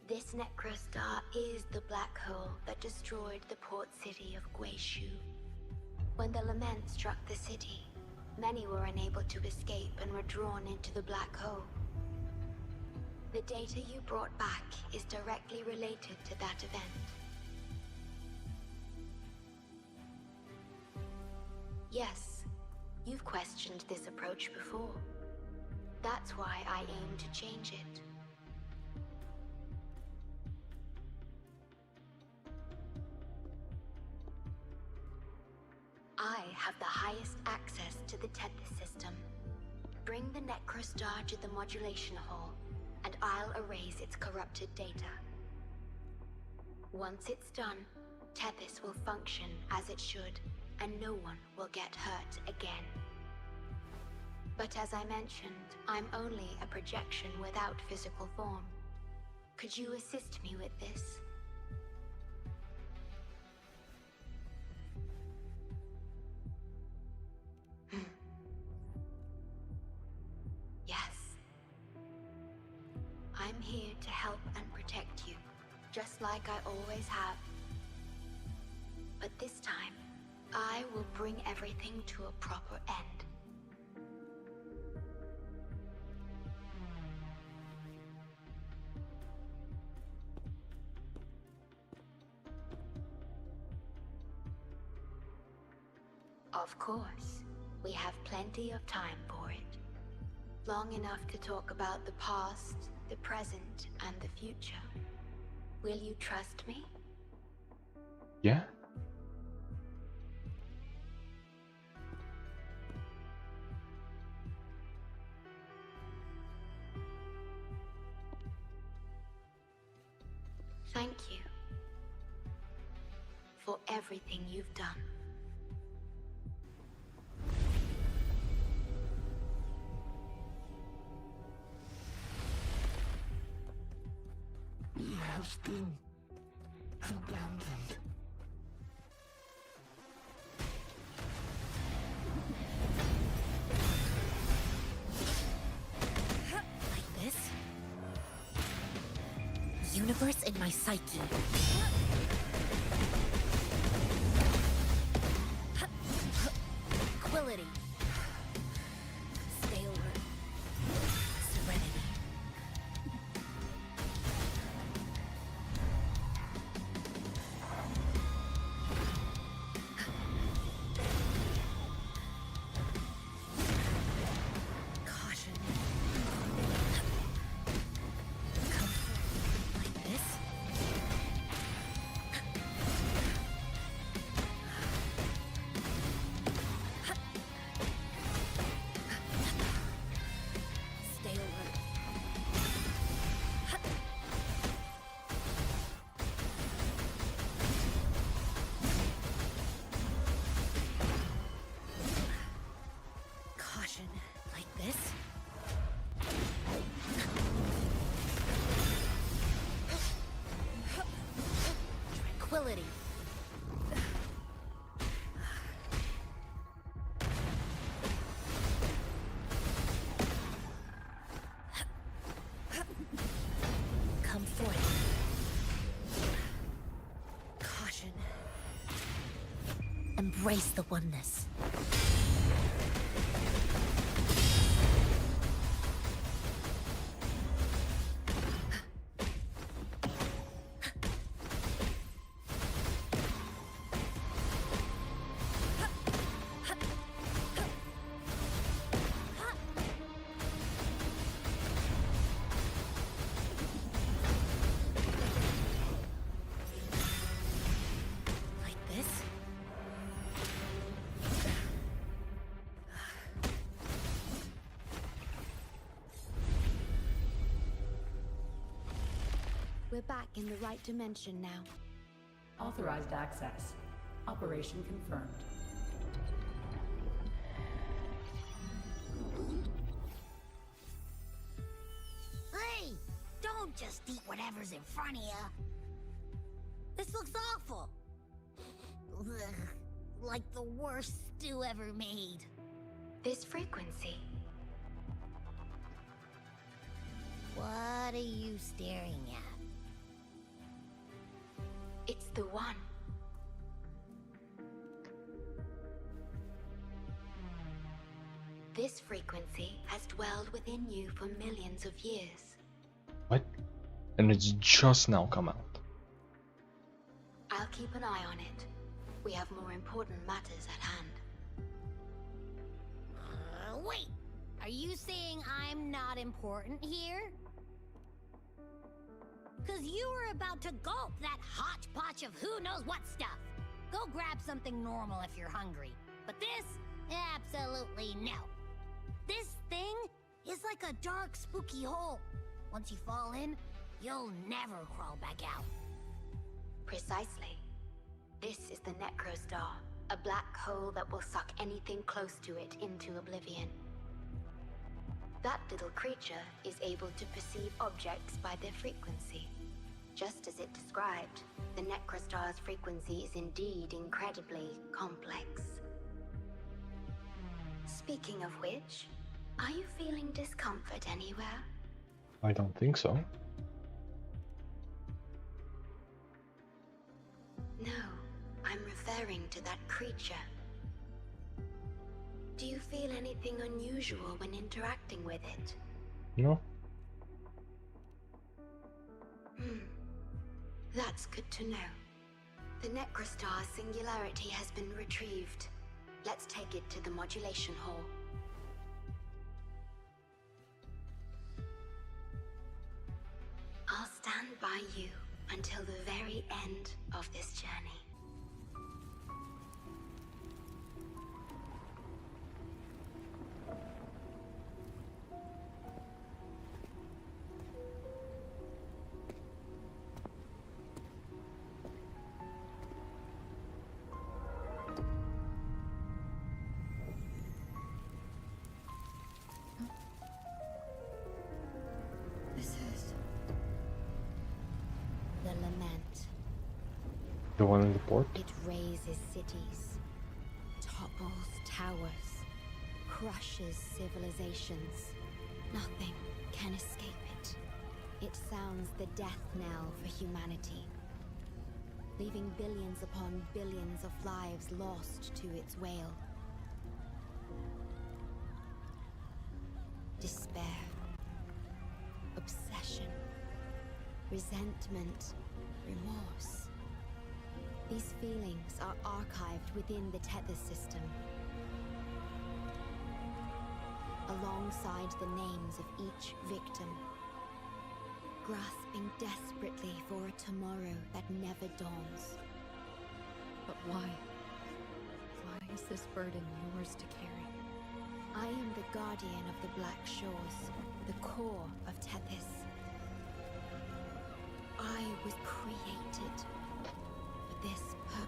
This Necrostar is the black hole that destroyed the port city of Guishu. When the lament struck the city, Many were unable to escape and were drawn into the black hole. The data you brought back is directly related to that event. Yes, you've questioned this approach before. That's why I aim to change it. I have the highest access to the Tethys system. Bring the Necrostar to the modulation hall, and I'll erase its corrupted data. Once it's done, Tethys will function as it should, and no one will get hurt again. But as I mentioned, I'm only a projection without physical form. Could you assist me with this? Yes. I'm here to help and protect you, just like I always have. But this time, I will bring everything to a proper end. Of course, we have plenty of time for it. Long enough to talk about the past, the present, and the future. Will you trust me? Yeah? Thank you for everything you've done. We have been abandoned. Like this? Universe in my psyche. Tranquility. Stay alert. Serenity. Caution. Comfort. Like this? Stay alert. Caution. Like this? Tranquility. Come forth. Caution. Embrace the oneness. Like this? We're back in the right dimension now. Authorized access. Operation confirmed. Hey! Don't just eat whatever's in front of you. This looks awful. Ugh, like the worst stew ever made. This frequency. What are you staring at? It's the one. This frequency has dwelled within you for millions of years. What? And it's just now come out. I'll keep an eye on it. We have more important matters at hand. Wait! Are you saying I'm not important here? Cause you were about to gulp that hodgepodge of who knows what stuff. Go grab something normal if you're hungry. But this? Absolutely no. This thing is like a dark, spooky hole. Once you fall in, you'll never crawl back out. Precisely. This is the Necrostar, a black hole that will suck anything close to it into oblivion. That little creature is able to perceive objects by their frequency. Just as it described, the Necrostar's frequency is indeed incredibly complex. Speaking of which, are you feeling discomfort anywhere? I don't think so. No, I'm referring to that creature. Do you feel anything unusual when interacting with it? No. That's good to know. The Necrostar's singularity has been retrieved. Let's take it to the modulation hall. I'll stand by you until the very end of this journey. The one in the port? It razes cities, topples towers, crushes civilizations. Nothing can escape it. It sounds the death knell for humanity, leaving billions upon billions of lives lost to its wail. Despair, obsession, resentment, remorse. These feelings are archived within the tether system, alongside the names of each victim, grasping desperately for a tomorrow that never dawns. But why? Why is this burden yours to carry? I am the guardian of the Black Shores, the core of Tethys. I was created for this purpose.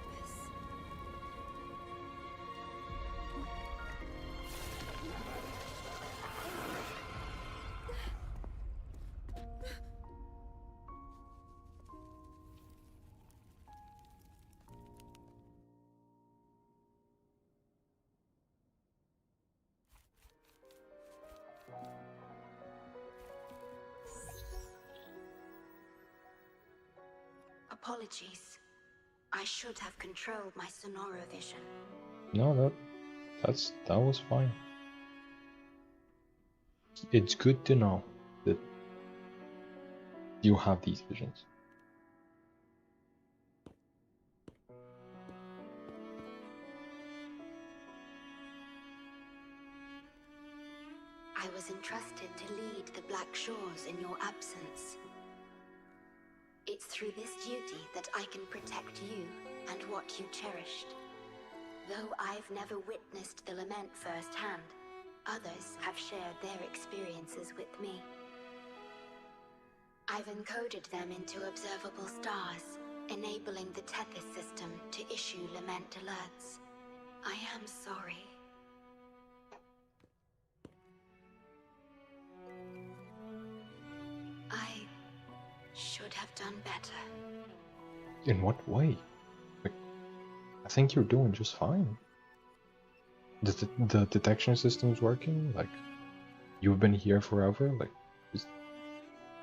Apologies. I should have controlled my Sonora vision. No, that was fine. It's good to know that you have these visions. I was entrusted to lead the Black Shores in your absence. It's through this duty that I can protect you and what you cherished. Though I've never witnessed the lament firsthand, others have shared their experiences with me. I've encoded them into observable stars, enabling the Tethys system to issue lament alerts. I am sorry. I should have done better. In what way? Like, I think you're doing just fine. The detection system's working. Like, you've been here forever. Like,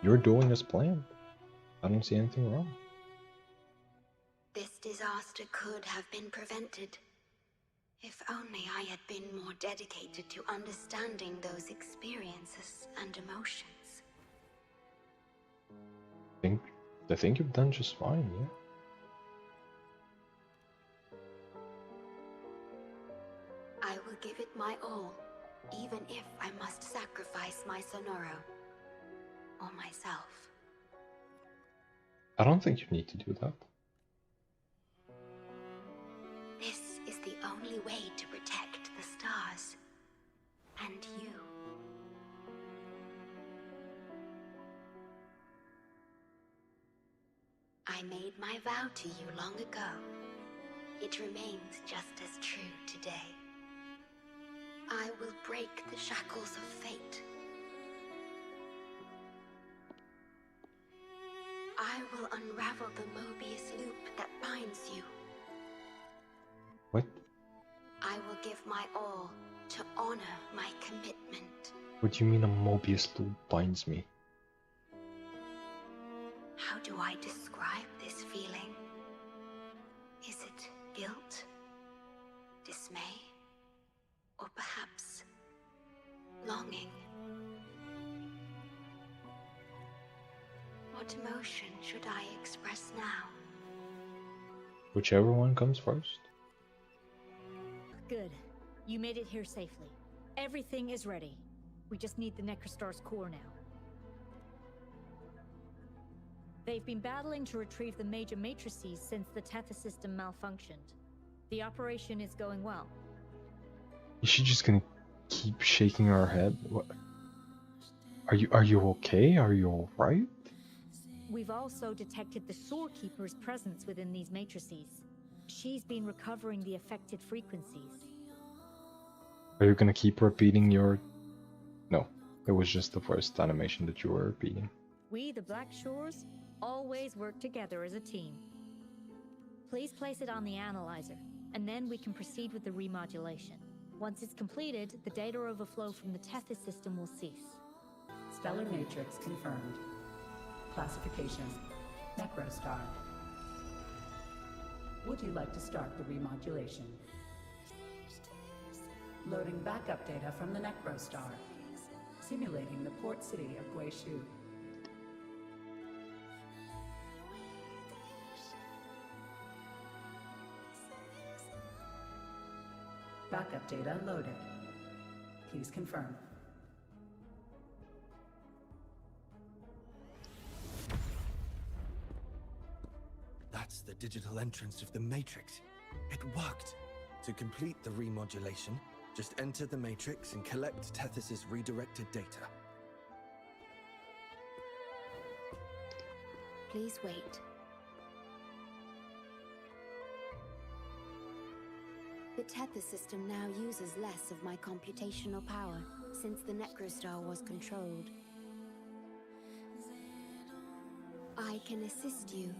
you're doing as planned. I don't see anything wrong. This disaster could have been prevented If only I had been more dedicated to understanding those experiences and emotions. I think you've done just fine, yeah. I will give it my all, even if I must sacrifice my Sonoro or myself. I don't think you need to do that. This is the only way to protect the stars and you. I made my vow to you long ago. It remains just as true today. I will break the shackles of fate. I will unravel the Mobius loop that binds you. What? I will give my all to honor my commitment. What do you mean a Mobius loop binds me? How do I describe this feeling? Is it guilt? Dismay? Or perhaps longing? What emotion should I express now? Whichever one comes first. Good. You made it here safely. Everything is ready. We just need the Necrostar's core now. They've been battling to retrieve the major matrices since the Tethys system malfunctioned. The operation is going well. Is she just gonna keep shaking her head? What? Are you okay? Are you alright? We've also detected the Shorekeeper's presence within these matrices. She's been recovering the affected frequencies. Are you gonna keep repeating your... No, it was just the first animation that you were repeating. We, the Black Shores, always work together as a team. Please place it on the analyzer, and then we can proceed with the remodulation. Once it's completed, the data overflow from the Tethys system will cease. Stellar matrix confirmed. Classification: Necrostar. Would you like to start the remodulation? Loading backup data from the Necrostar. Simulating the port city of Guishu. Backup data loaded. Please confirm. That's the digital entrance of the Matrix. It worked. To complete the remodulation, just enter the Matrix and collect Tethys' redirected data. Please wait. The Tethys system now uses less of my computational power since the Necrostar was controlled. I can assist you.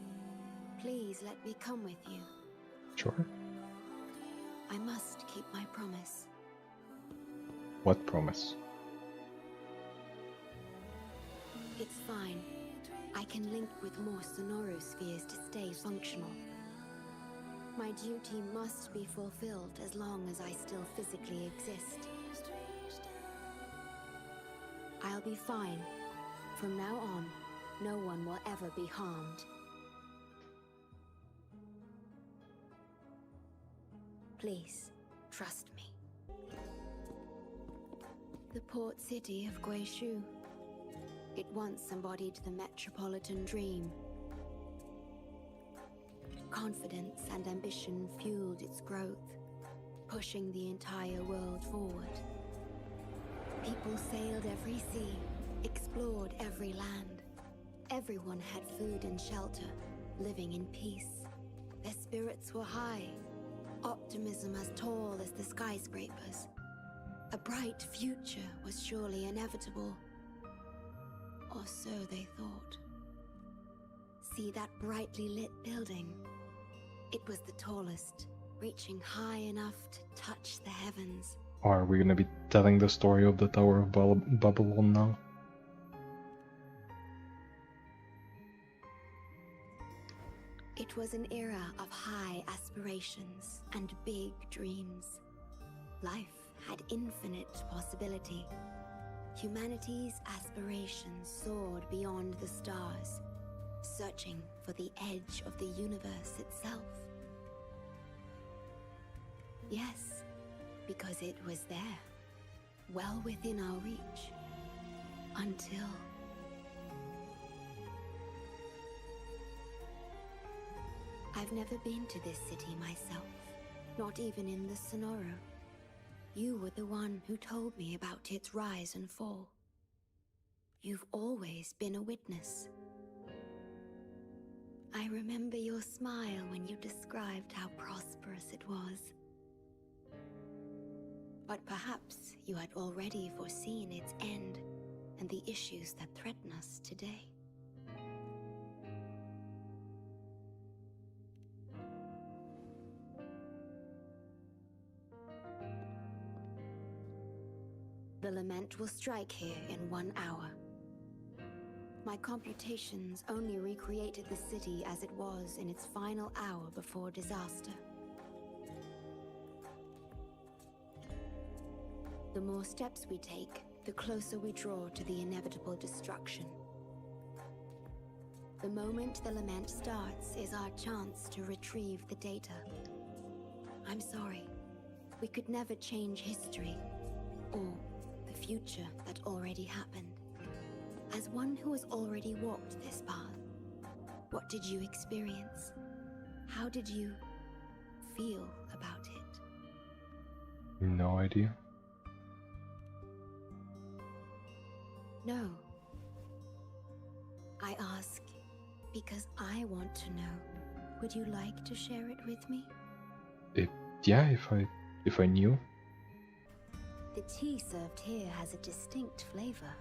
Please let me come with you. Sure. I must keep my promise. What promise? It's fine. I can link with more sonorospheres to stay functional. My duty must be fulfilled as long as I still physically exist. I'll be fine. From now on, no one will ever be harmed. Please, trust me. The port city of Guishu. It once embodied the metropolitan dream. Confidence and ambition fueled its growth, pushing the entire world forward. People sailed every sea, explored every land. Everyone had food and shelter, living in peace. Their spirits were high, optimism as tall as the skyscrapers. A bright future was surely inevitable. Or so they thought. See that brightly lit building? It was the tallest, reaching high enough to touch the heavens. Are we gonna be telling the story of the Tower of Babylon now? It was an era of high aspirations and big dreams. Life had infinite possibility. Humanity's aspirations soared beyond the stars, searching for the edge of the universe itself. Yes, because it was there, well within our reach, until... I've never been to this city myself, not even in the Sonoro. You were the one who told me about its rise and fall. You've always been a witness. I remember your smile when you described how prosperous it was. But perhaps you had already foreseen its end and the issues that threaten us today. The Lament will strike here in 1 hour. My computations only recreated the city as it was in its final hour before disaster. The more steps we take, the closer we draw to the inevitable destruction. The moment the Lament starts is our chance to retrieve the data. I'm sorry. We could never change history, or the future that already happened. As one who has already walked this path, what did you experience? How did you feel about it? No idea. No. I ask because I want to know. Would you like to share it with me? Yeah, if I knew. The tea served here has a distinct flavor.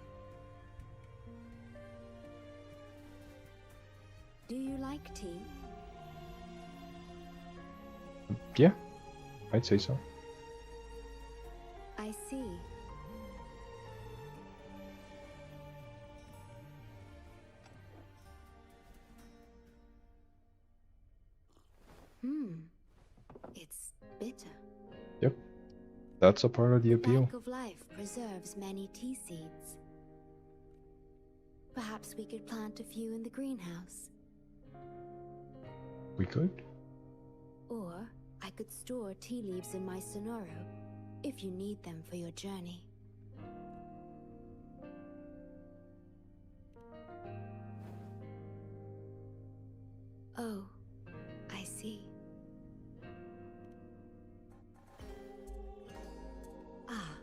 Do you like tea? Yeah, I'd say so. I see. It's bitter. Yep, that's a part of the appeal. The lack of life preserves many tea seeds. Perhaps we could plant a few in the greenhouse. We could? Or I could store tea leaves in my Sonoro, if you need them for your journey. Oh, I see. Ah,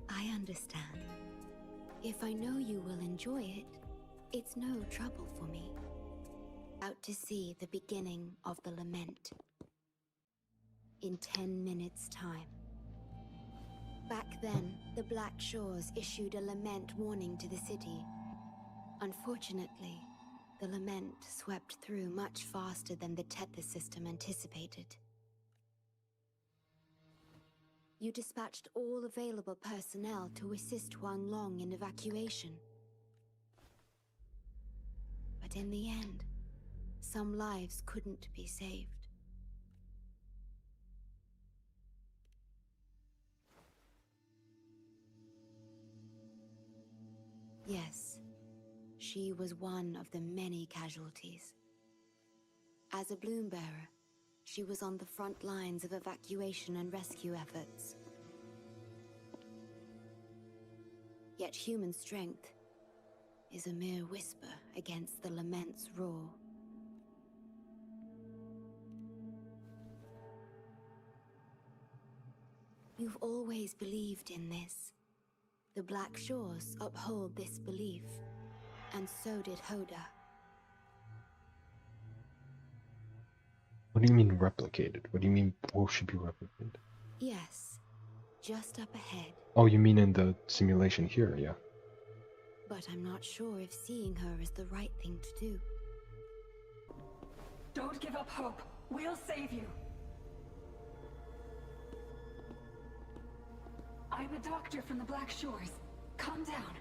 I understand. If I know you will enjoy it, it's no trouble for me. Out to see the beginning of the Lament. In 10 minutes' time. Back then, the Black Shores issued a Lament warning to the city. Unfortunately, the Lament swept through much faster than the Tether system anticipated. You dispatched all available personnel to assist Huang Long in evacuation. But in the end, some lives couldn't be saved. Yes, she was one of the many casualties. As a bloom bearer, she was on the front lines of evacuation and rescue efforts. Yet human strength is a mere whisper against the Lament's roar. You've always believed in this. The Black Shores uphold this belief, and so did Hoda. What do you mean replicated? What do you mean what should be replicated? Yes, just up ahead. Oh, you mean in the simulation here, yeah. But I'm not sure if seeing her is the right thing to do. Don't give up hope. We'll save you. I'm a doctor from the Black Shores. Calm down.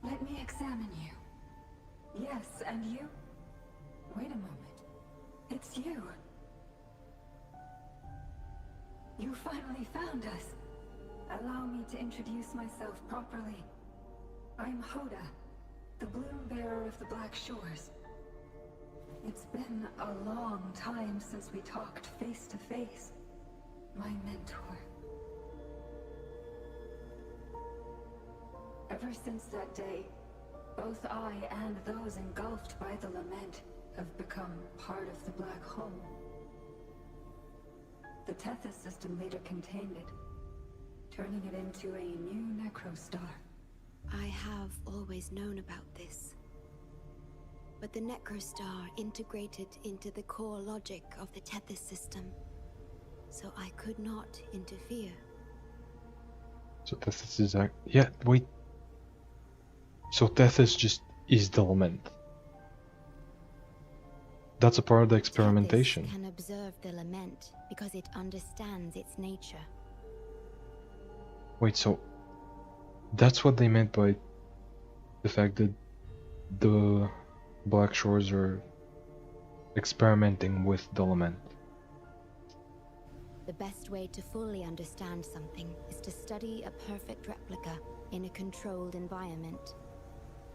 Let me examine you. Yes, and you? Wait a moment. It's you. You finally found us. Allow me to introduce myself properly. I'm Hoda, the bloom bearer of the Black Shores. It's been a long time since we talked face to face, my mentor. Ever since that day, both I and those engulfed by the lament have become part of the black hole. The Tethys system later contained it, turning it into a new necrostar. I have always known about this. But the necrostar integrated into the core logic of the Tethys system, so I could not interfere. So Tethys is yeah, wait. So Tethys just is the lament. That's a part of the experimentation. Tethys can observe the lament because it understands its nature. Wait, so that's what they meant by the fact that the Black Shores are experimenting with the lament. The best way to fully understand something is to study a perfect replica in a controlled environment.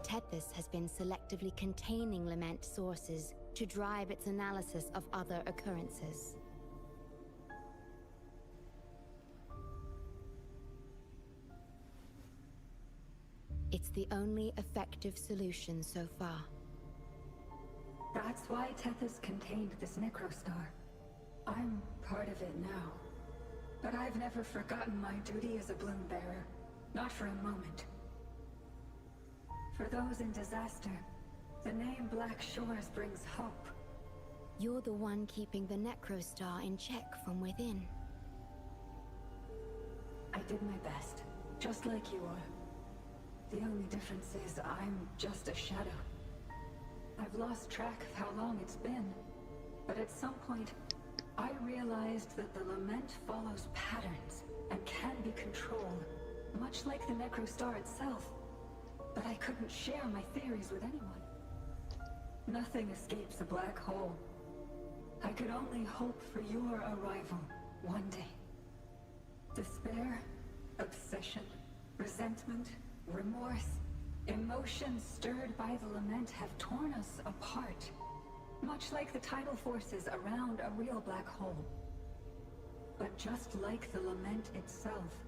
Tethys has been selectively containing lament sources to drive its analysis of other occurrences. It's the only effective solution so far. That's why Tethys contained this necrostar. I'm part of it now. But I've never forgotten my duty as a bloom bearer. Not for a moment. For those in disaster, the name Black Shores brings hope. You're the one keeping the necrostar in check from within. I did my best, just like you are. The only difference is I'm just a shadow. I've lost track of how long it's been, but at some point, I realized that the lament follows patterns and can be controlled, much like the necrostar itself. But I couldn't share my theories with anyone. Nothing escapes a black hole. I could only hope for your arrival one day. Despair, obsession, resentment, remorse, emotions stirred by the lament have torn us apart, much like the tidal forces around a real black hole. But just like the lament itself,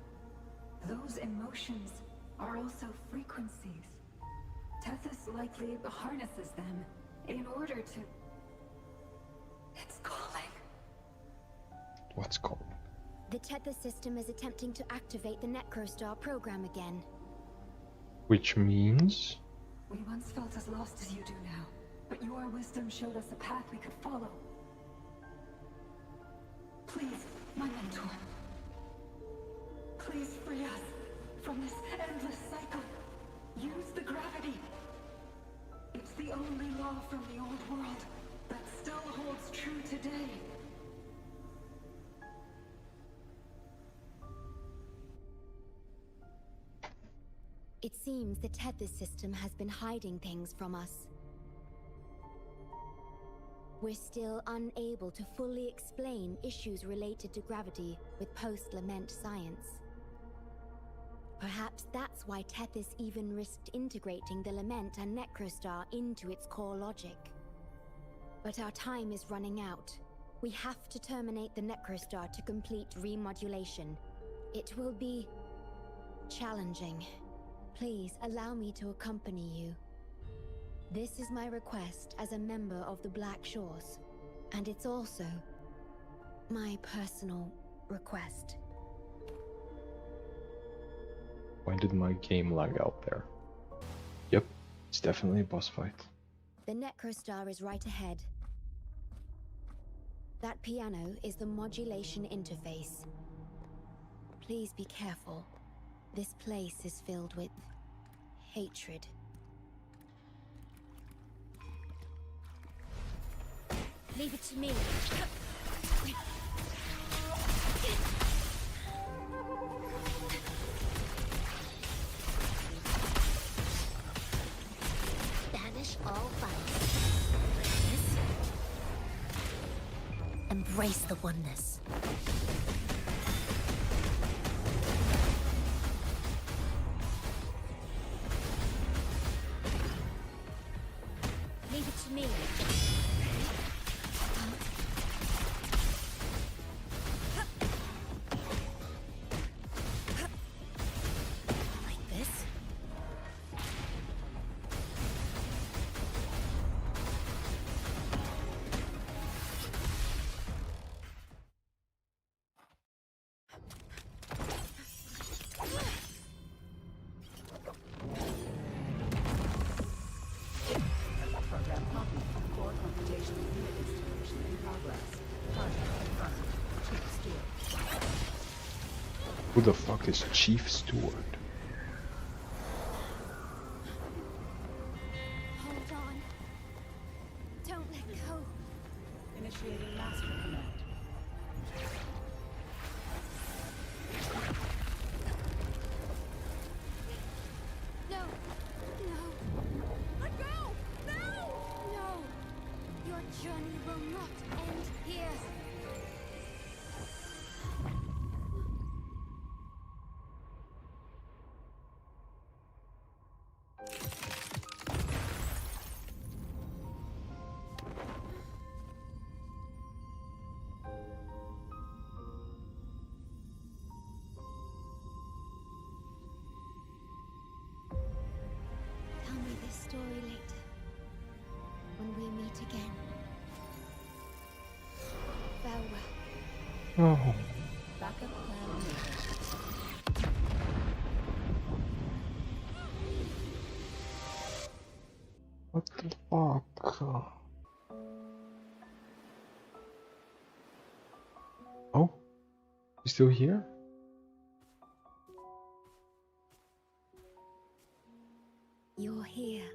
those emotions are also frequencies. Tethys likely harnesses them in order to... It's calling. What's called? The Tethys system is attempting to activate the necrostar program again. Which means? We once felt as lost as you do now, but your wisdom showed us a path we could follow. Please, my mentor. Please free us from this endless cycle. Use the gravity. It's the only law from the old world that still holds true today. It seems the Tethys system has been hiding things from us. We're still unable to fully explain issues related to gravity with post-lament science. Perhaps that's why Tethys even risked integrating the lament and necrostar into its core logic. But our time is running out. We have to terminate the necrostar to complete remodulation. It will be challenging. Please allow me to accompany you. This is my request as a member of the Black Shores, and it's also my personal request. Why did my game lag out there? Yep, it's definitely a boss fight. The necrostar is right ahead. That piano is the modulation interface. Please be careful. This place is filled with hatred. Leave it to me. Banish all violence. Embrace the oneness. Who the fuck is Chief Steward? Hold on. Don't let go. Initiating master command. No. No. Let go! No! No. Your journey will not end here. Tell me this story later, when we meet again. Farewell. Oh. Backup plan needed. What the fuck? Oh? You still here? You're here.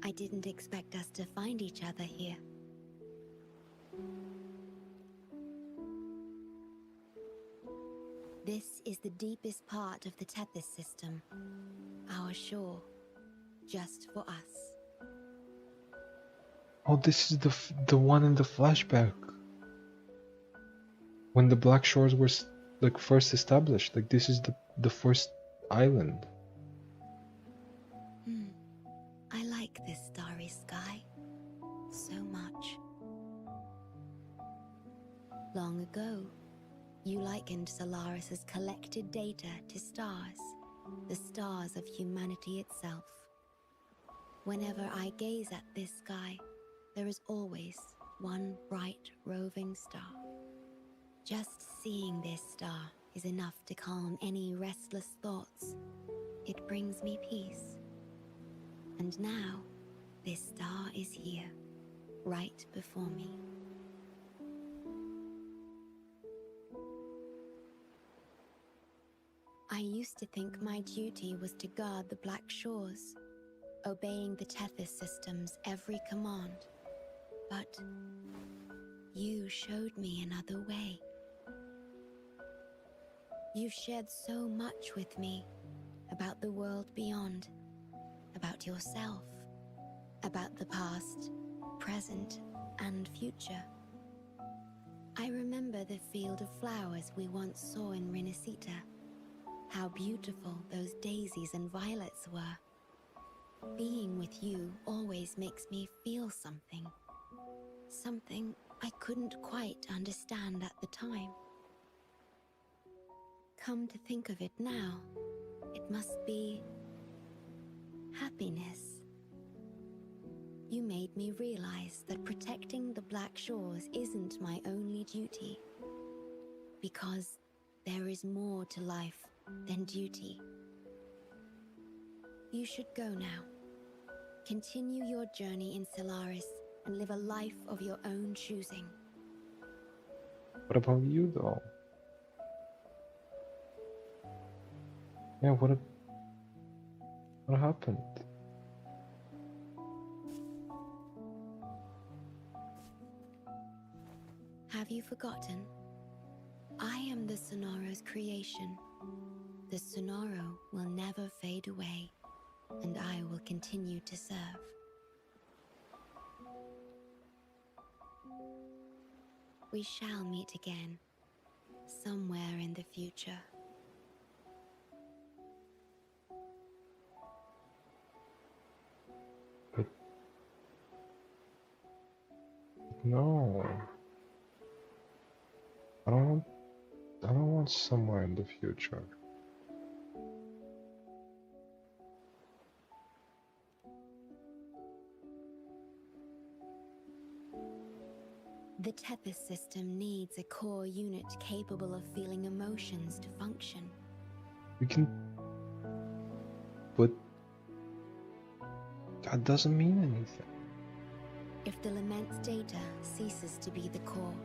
I didn't expect us to find each other here. This is the deepest part of the Tethys system. Our shore. Just for us. Oh, this is the one in the flashback. When the Black Shores were like first established. Like this is the first island. I like this starry sky so much. Long ago, you likened Solaris's collected data to stars, the stars of humanity itself. Whenever I gaze at this sky, there is always one bright roving star. Just seeing this star is enough to calm any restless thoughts. It brings me peace. And now, this star is here, right before me. I used to think my duty was to guard the Black Shores, obeying the Tethys system's every command. But you showed me another way. You've shared so much with me about the world beyond, about yourself, about the past, present, and future. I remember the field of flowers we once saw in Rinasita. How beautiful those daisies and violets were. Being with you always makes me feel something. Something I couldn't quite understand at the time. Come to think of it now, it must be happiness. You made me realize that protecting the Black Shores isn't my only duty. Because there is more to life than duty. You should go now. Continue your journey in Solaris and live a life of your own choosing. What about you though? Yeah, what happened? Have you forgotten? I am the Sonoro's creation. The Sonoro will never fade away, and I will continue to serve. We shall meet again, somewhere in the future. But no. I don't want somewhere in the future. The Tethys system needs a core unit capable of feeling emotions to function. We can... But... that doesn't mean anything. If the Lament's data ceases to be the core,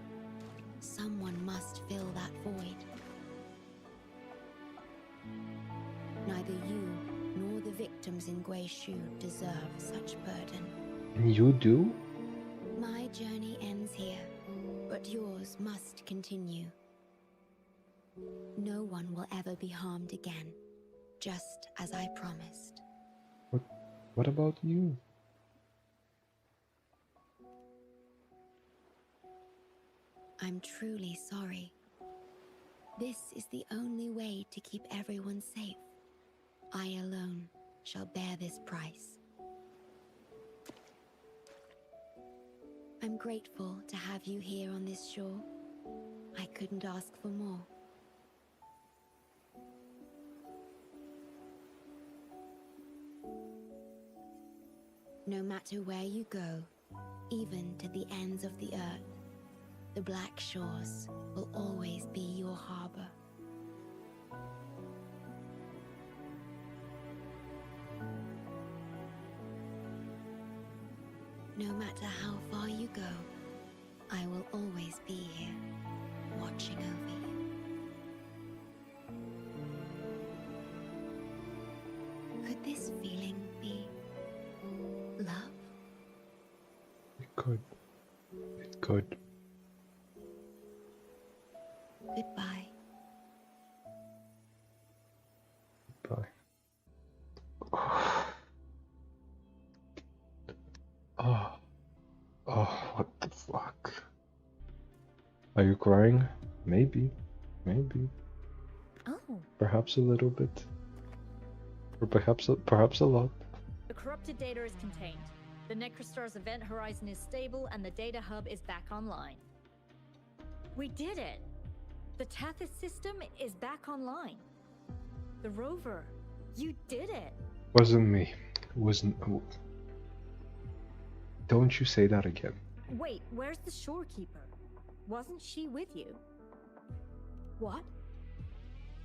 Someone must fill that void. Neither you nor the victims in Gui Shu deserve such burden. And you do? My journey ends here, but yours must continue. No one will ever be harmed again, just as I promised. What about you? I'm truly sorry. This is the only way to keep everyone safe. I alone shall bear this price. I'm grateful to have you here on this shore. I couldn't ask for more. No matter where you go, even to the ends of the earth, the Black Shores will always be your harbor. No matter how far you go, I will always be here, watching over you. Could this feeling be love? It could. It could. Goodbye. Goodbye. Oh. Oh, what the fuck? Are you crying? Maybe. Maybe. Oh. Perhaps a little bit. Or perhaps a lot. The corrupted data is contained. The Necrostar's event horizon is stable and the data hub is back online. We did it! The Tethys system is back online. The rover, you did it! Wasn't me. Wasn't. Oh. Don't you say that again. Wait, where's the Shorekeeper? Wasn't she with you? What?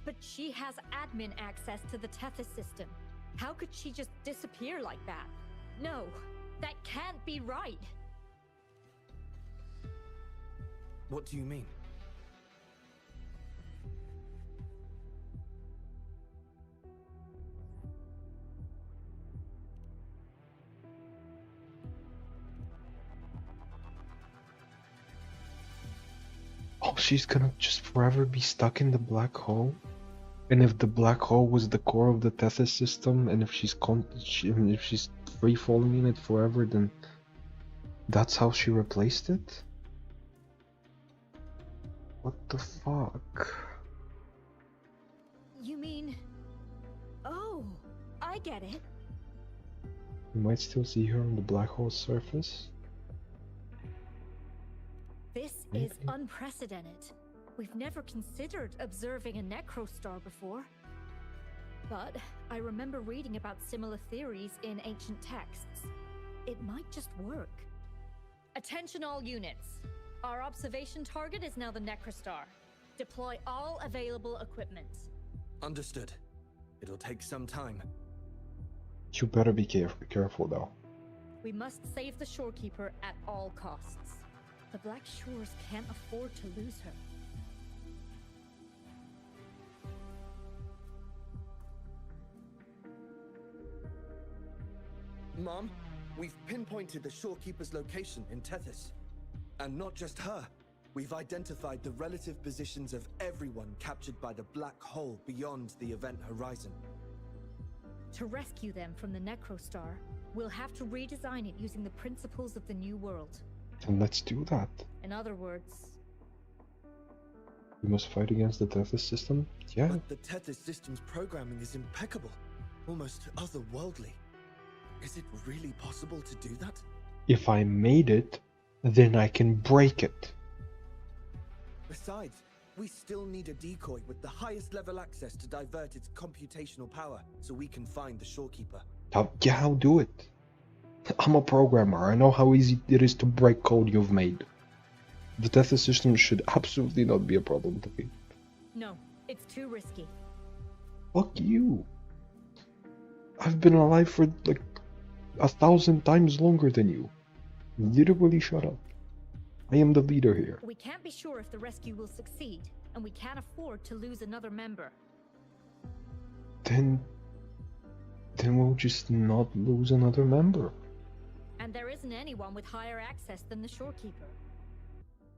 But she has admin access to the Tethys system. How could she just disappear like that? No, that can't be right. What do you mean? Oh, she's gonna just forever be stuck in the black hole? And if the black hole was the core of the Tethys system, and if she's free falling in it forever, then that's how she replaced it? What the fuck? You mean... Oh, I get it. We might still see her on the black hole's surface? This is unprecedented. We've never considered observing a Necrostar before. But I remember reading about similar theories in ancient texts. It might just work. Attention all units. Our observation target is now the Necrostar. Deploy all available equipment. Understood. It'll take some time. You better be careful though. We must save the Shorekeeper at all costs. The Black Shores can't afford to lose her. Mom, we've pinpointed the Shorekeeper's location in Tethys. And not just her. We've identified the relative positions of everyone captured by the black hole beyond the event horizon. To rescue them from the Necrostar, we'll have to redesign it using the principles of the New World. And let's do that. In other words... We must fight against the Tethys system? Yeah. But the Tethys system's programming is impeccable. Almost otherworldly. Is it really possible to do that? If I made it, then I can break it. Besides, we still need a decoy with the highest level access to divert its computational power so we can find the Shorekeeper. Yeah, I'll do it. I'm a programmer. I know how easy it is to break code you've made. The Tethys system should absolutely not be a problem to me. No, it's too risky. Fuck you. I've been alive for like 1,000 times longer than you. Literally shut up. I am the leader here. We can't be sure if the rescue will succeed, and we can't afford to lose another member. Then we'll just not lose another member. And there isn't anyone with higher access than the Shorekeeper.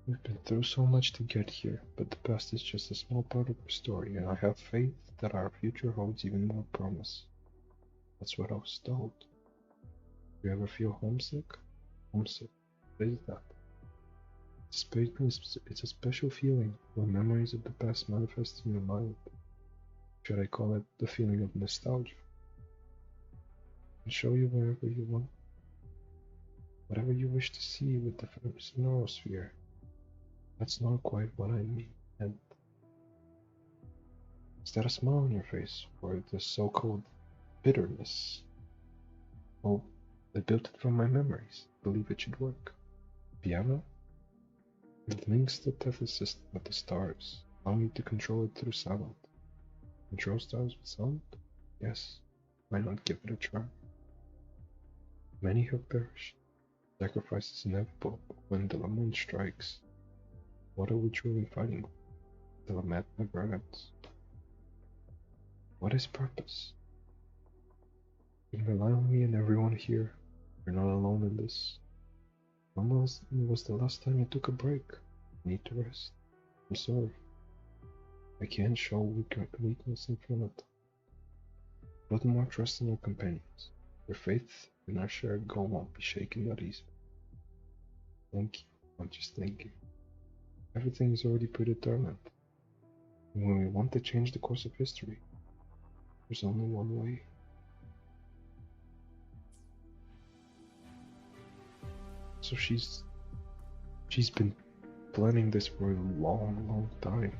We've been through so much to get here, but the past is just a small part of our story, and I have faith that our future holds even more promise. That's what I was told. Do you ever feel homesick? Homesick. What is that? It's a special feeling when memories of the past manifest in your mind. Should I call it the feeling of nostalgia? I can show you wherever you want. Whatever you wish to see with the first neurosphere. That's not quite what I mean. And is that a smile on your face, or the so-called bitterness? Oh, I built it from my memories. Believe it should work. Piano? It links the Tethys system with the stars. Allow me to control it through sound. Control stars with sound? Yes. Why not give it a try? Many have perished. Sacrifice is inevitable when the lament strikes. What are we truly fighting for? The lament never ends. What is purpose? You can rely on me and everyone here. You're not alone in this. When was the last time you took a break? You need to rest. I'm sorry. I can't show weakness in front of them. Put more trust in our companions. Their faith in our shared goal won't be shaken that easily. Thank you. I'm just thinking. Everything is already predetermined. And when we want to change the course of history, there's only one way. So she's been planning this for a long time.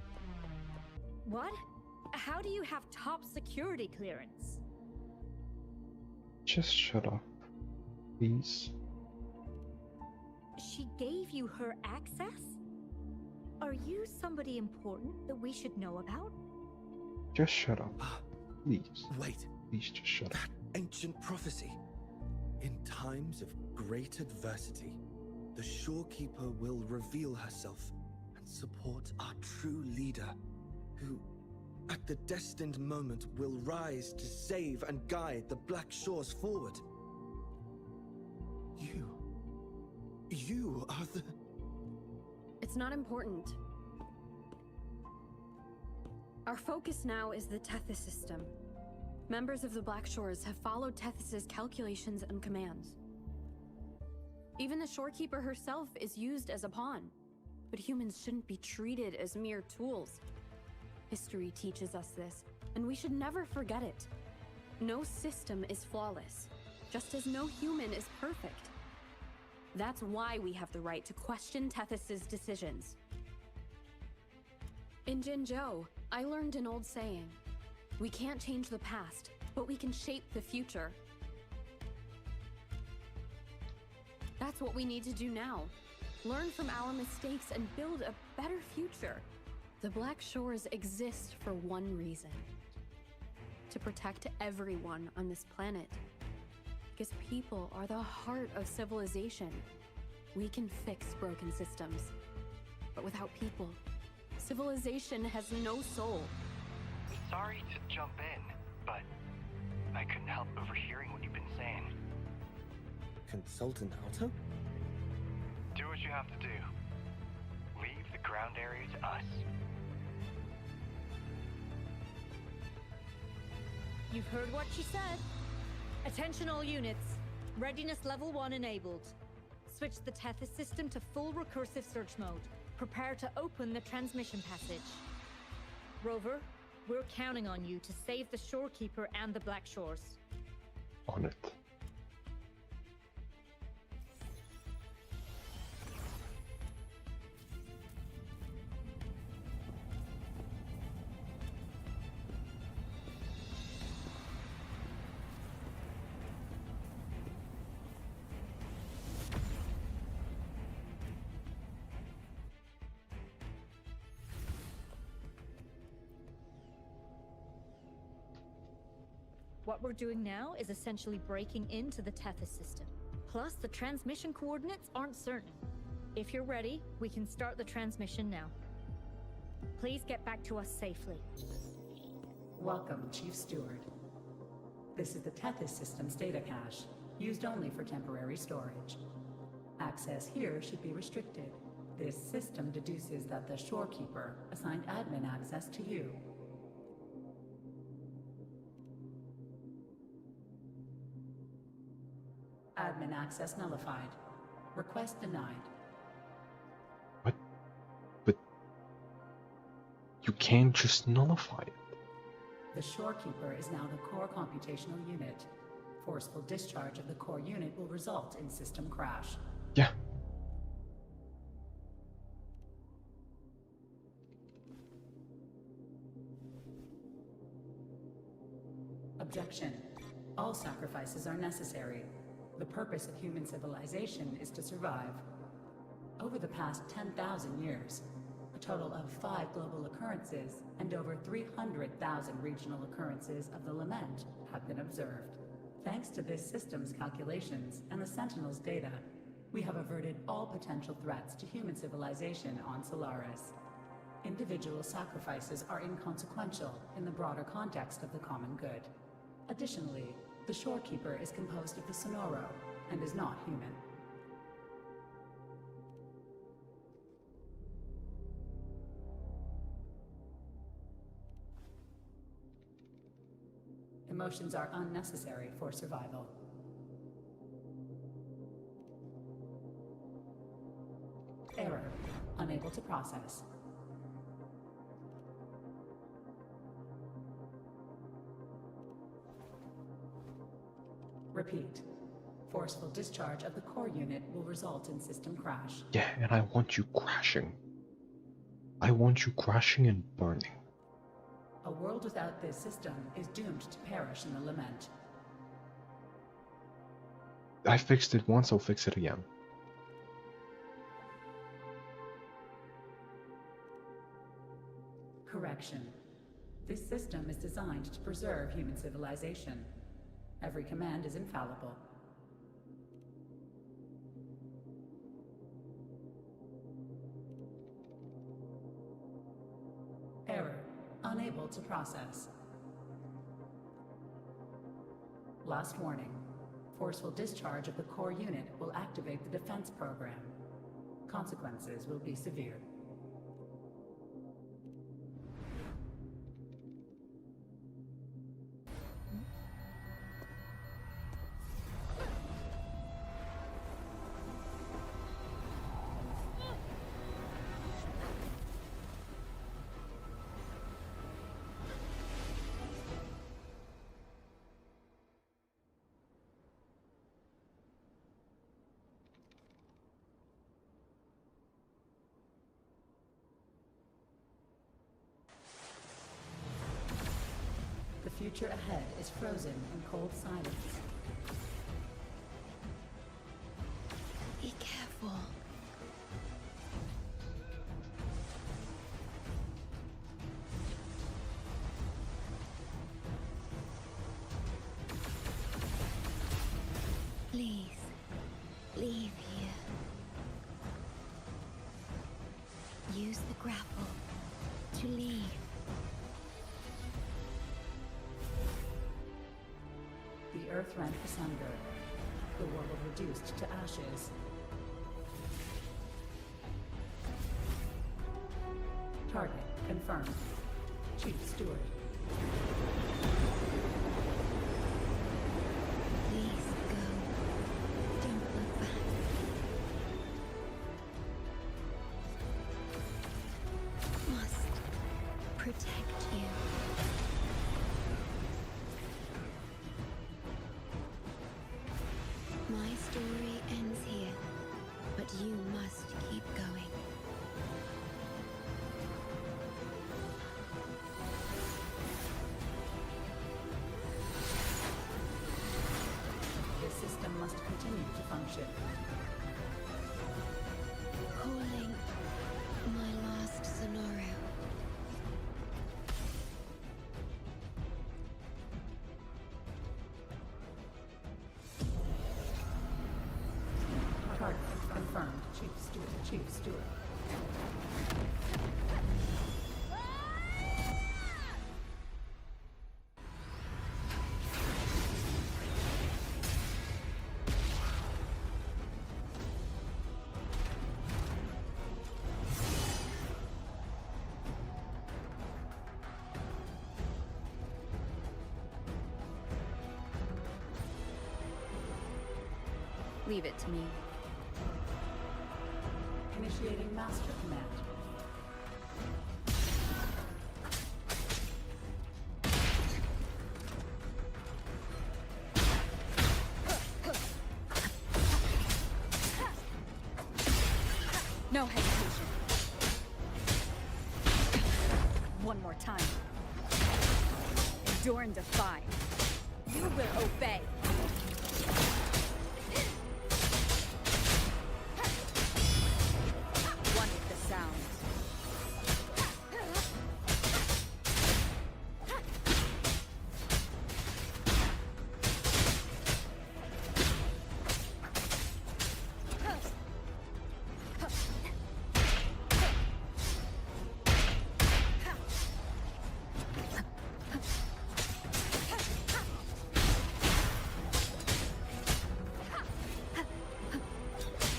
What? How do you have top security clearance? Just shut up, please. She gave you her access? Are you somebody important that we should know about? Just shut up, please. Wait. Please just shut up. That ancient prophecy. In times of great adversity, the Shorekeeper will reveal herself and support our true leader, who, at the destined moment, will rise to save and guide the Black Shores forward. You are the... It's not important. Our focus now is the Tethys system. Members of the Black Shores have followed Tethys's calculations and commands. Even the Shorekeeper herself is used as a pawn, but humans shouldn't be treated as mere tools. History teaches us this, and we should never forget it. No system is flawless, just as no human is perfect. That's why we have the right to question Tethys's decisions. In Jinzhou, I learned an old saying. We can't change the past, but we can shape the future. That's what we need to do now. Learn from our mistakes and build a better future. The Black Shores exist for one reason. To protect everyone on this planet. Because people are the heart of civilization. We can fix broken systems. But without people, civilization has no soul. Sorry to jump in, but I couldn't help overhearing what you've been saying. Consultant Alto? Do what you have to do. Leave the ground area to us. You've heard what she said. Attention all units. Readiness level 1 enabled. Switch the Tethys system to full recursive search mode. Prepare to open the transmission passage. Rover, we're counting on you to save the Shorekeeper and the Black Shores. On it. What we're doing now is essentially breaking into the Tethys system. Plus, the transmission coordinates aren't certain. If you're ready, we can start the transmission now. Please get back to us safely. Welcome, Chief Steward. This is the Tethys System's data cache, used only for temporary storage. Access here should be restricted. This system deduces that the Shorekeeper assigned admin access to you. Admin access nullified. Request denied. What? But you can't just nullify it. The Shorekeeper is now the core computational unit. Forceful discharge of the core unit will result in system crash. Yeah. Objection. All sacrifices are necessary. The purpose of human civilization is to survive. Over the past 10,000 years, a total of 5 global occurrences and over 300,000 regional occurrences of the lament have been observed. Thanks to this system's calculations and the Sentinel's data, we have averted all potential threats to human civilization on Solaris. Individual sacrifices are inconsequential in the broader context of the common good. Additionally, the Shorekeeper is composed of the Sonoro and is not human. Emotions are unnecessary for survival. Error. Unable to process. Repeat. Forceful discharge of the core unit will result in system crash. Yeah, and I want you crashing. I want you crashing and burning. A world without this system is doomed to perish in the lament. I fixed it once, I'll fix it again. Correction. This system is designed to preserve human civilization. Every command is infallible. Error. Unable to process. Last warning. Forceful discharge of the core unit will activate the defense program. Consequences will be severe. The future ahead is frozen in cold silence. Be careful. Please, leave here. Use the grapple to leave. The earth rent asunder. The world reduced to ashes. Target confirmed. Chief Steward. Please go. Don't look back. Must protect you. My story ends here, but you must keep going. This system must continue to function. Calling my last Sonoro. Target confirmed, Chief Steward. Chief Steward. Leave it to me. Initiating Master Command. No hesitation. One more time. Endure and defy. You will obey. One with the sound.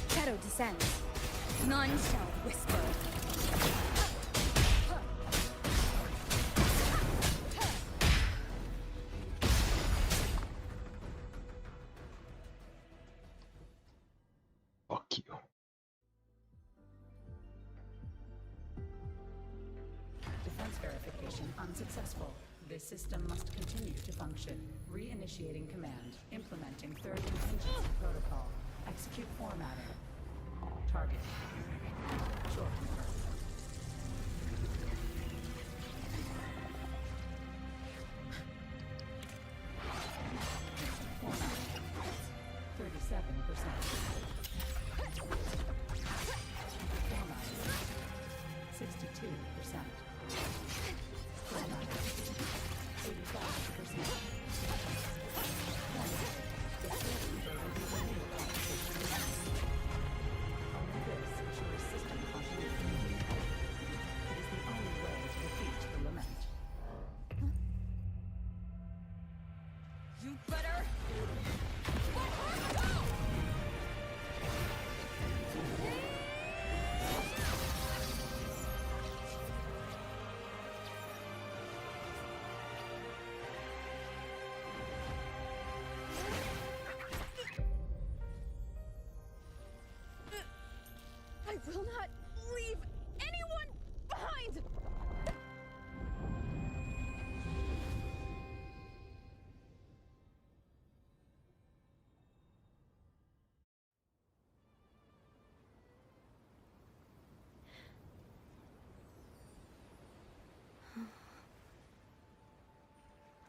Shadow descends. None shall whisper. Fuck you. Defense verification unsuccessful. This system must continue to function. Reinitiating command. Implementing third contingency protocol. Execute formatting. Target. Shorekeeper. Formatting. 37%. Formatting. 62%. Formatting. 85%. Formatting. The Shorekeeper will be ready to competition. Only this ensures system continuity. It is the only way to defeat the lament. You better. I will not leave anyone behind!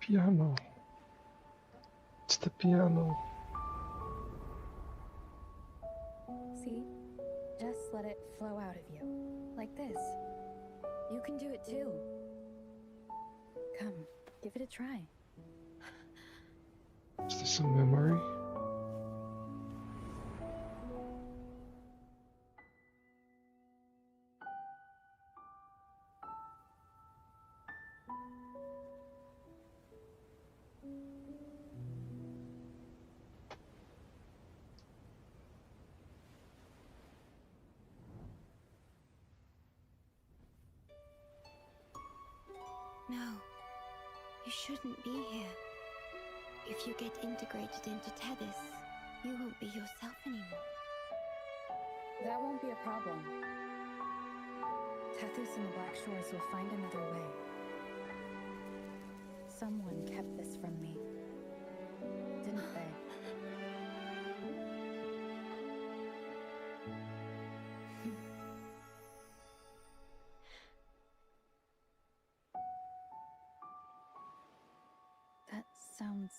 Piano. It's the piano. See? Just let it flow out of you. Like this. You can do it too. Come, give it a try. Is this a memory? No, you shouldn't be here. If you get integrated into Tethys, you won't be yourself anymore. That won't be a problem. Tethys and the Black Shores will find another way. Someone kept this from me. Didn't they? That sounds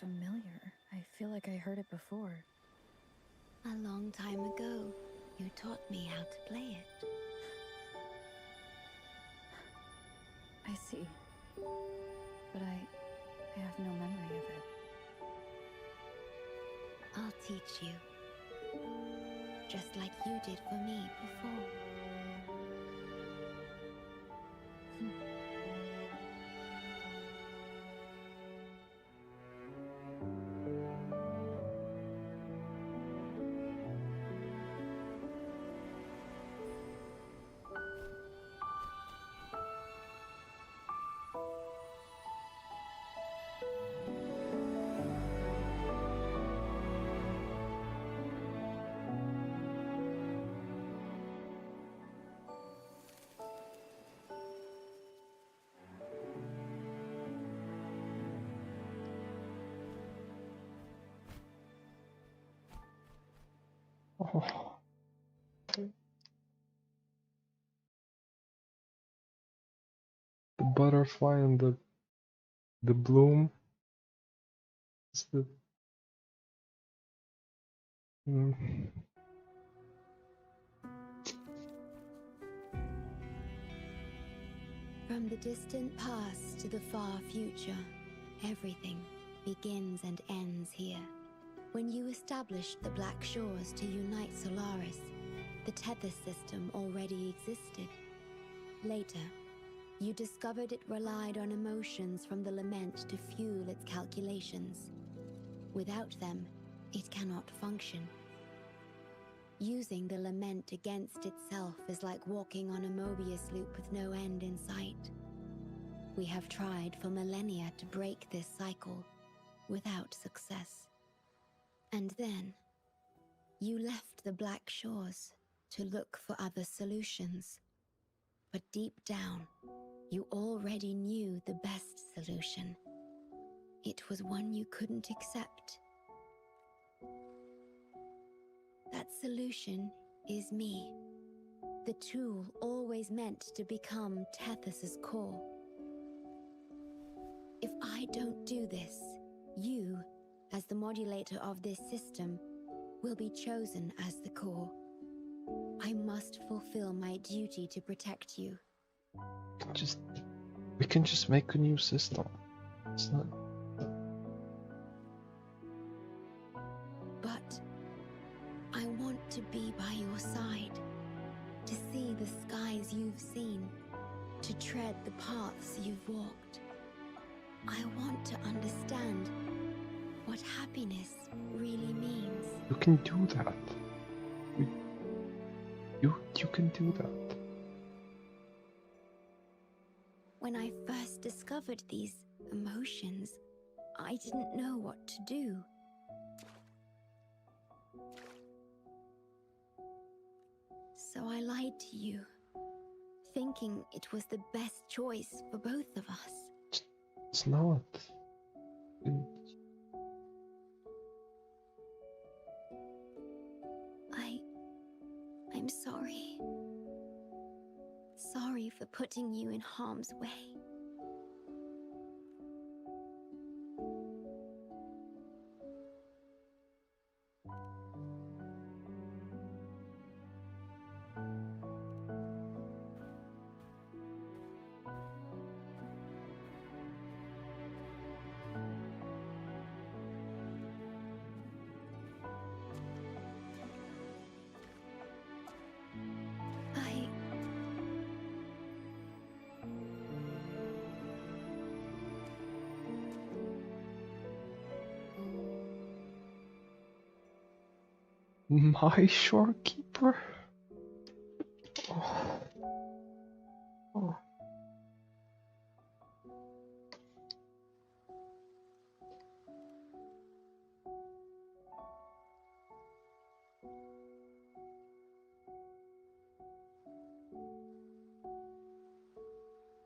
familiar. I feel like I heard it before. A long time ago, you taught me how to play it. I see. But I have no memory of it. I'll teach you. just like you did for me before. Oh. The butterfly and the bloom. It's the From the distant past to the far future, everything begins and ends here. When you established the Black Shores to unite Solaris, the tether system already existed. Later, you discovered it relied on emotions from the lament to fuel its calculations. Without them, it cannot function. Using the lament against itself is like walking on a Mobius loop with no end in sight. We have tried for millennia to break this cycle, without success. And then, you left the Black Shores to look for other solutions. But deep down, you already knew the best solution. It was one you couldn't accept. That solution is me. The tool always meant to become Tethys' core. If I don't do this, you, as the modulator of this system, will be chosen as the core. I must fulfill my duty to protect you. We can just make a new system. It's not. But I want to be by your side, to see the skies you've seen, to tread the paths you've walked. I want to understand what happiness really means. You can do that. You can do that. When I first discovered these emotions, I didn't know what to do. So I lied to you, thinking it was the best choice for both of us. It's not. I'm sorry. Sorry for putting you in harm's way. My Shorekeeper? Oh. Oh.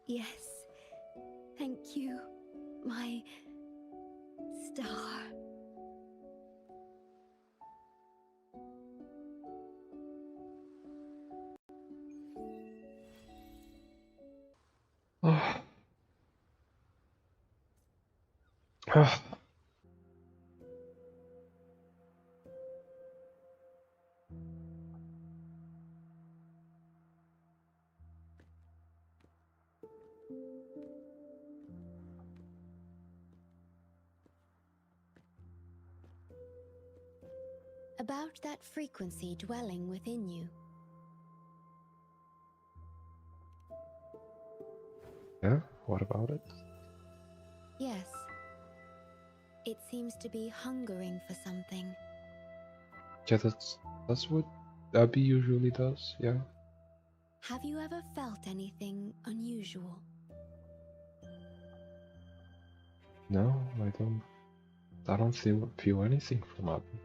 Yes, thank you, my star. Oh. Oh. About about that frequency dwelling within you? Yeah, what about it? Yes. It seems to be hungering for something. Yeah, that's what Abby usually does, yeah. Have you ever felt anything unusual? No, I don't feel anything from Abby.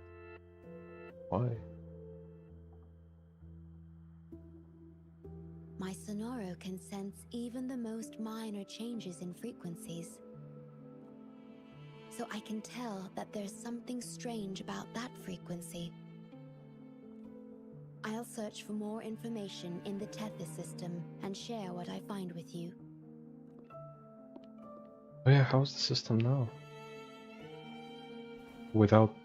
Why? My Sonoro can sense even the most minor changes in frequencies. So I can tell that there's something strange about that frequency. I'll search for more information in the Tethys system and share what I find with you. Oh yeah, how's the system now? Without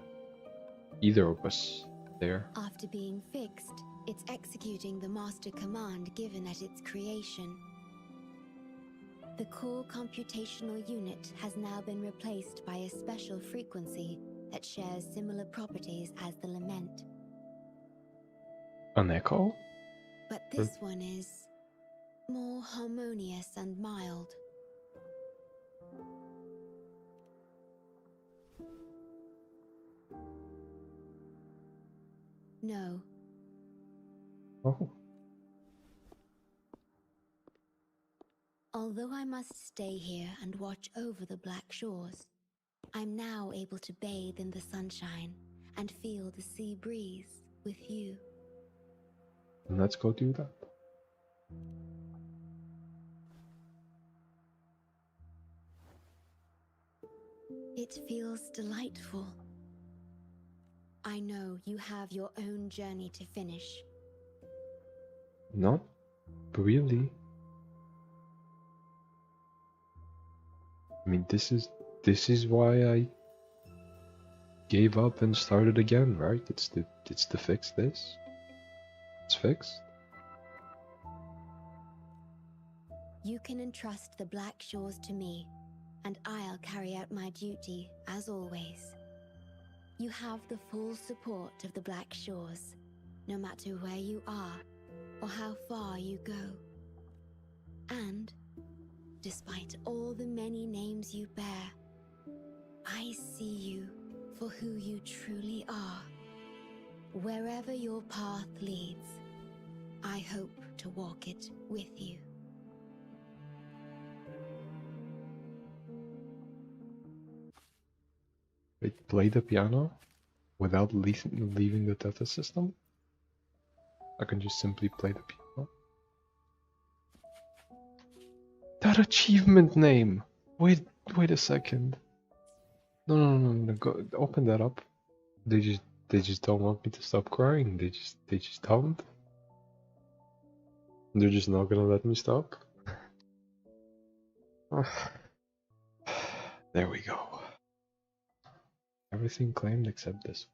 either of us there. After being fixed, it's executing the master command given at its creation. The core computational unit has now been replaced by a special frequency that shares similar properties as the lament. An echo? But this one is more harmonious and mild. No. Oh. Although I must stay here and watch over the Black Shores, I'm now able to bathe in the sunshine and feel the sea breeze with you. Let's go do that. It feels delightful. I know you have your own journey to finish. Not really. I mean, this is why I gave up and started again, right? It's to fix this. It's fixed. You can entrust the Black Shores to me, and I'll carry out my duty as always. You have the full support of the Black Shores, no matter where you are or how far you go. And despite all the many names you bear, I see you for who you truly are. Wherever your path leads, I hope to walk it with you. Wait, play the piano without leaving the Tethys system? I can just simply play the piano. That achievement name! Wait a second. No, go open that up. They just don't want me to stop crying. They just don't. They're just not gonna let me stop. There we go. Everything claimed except this.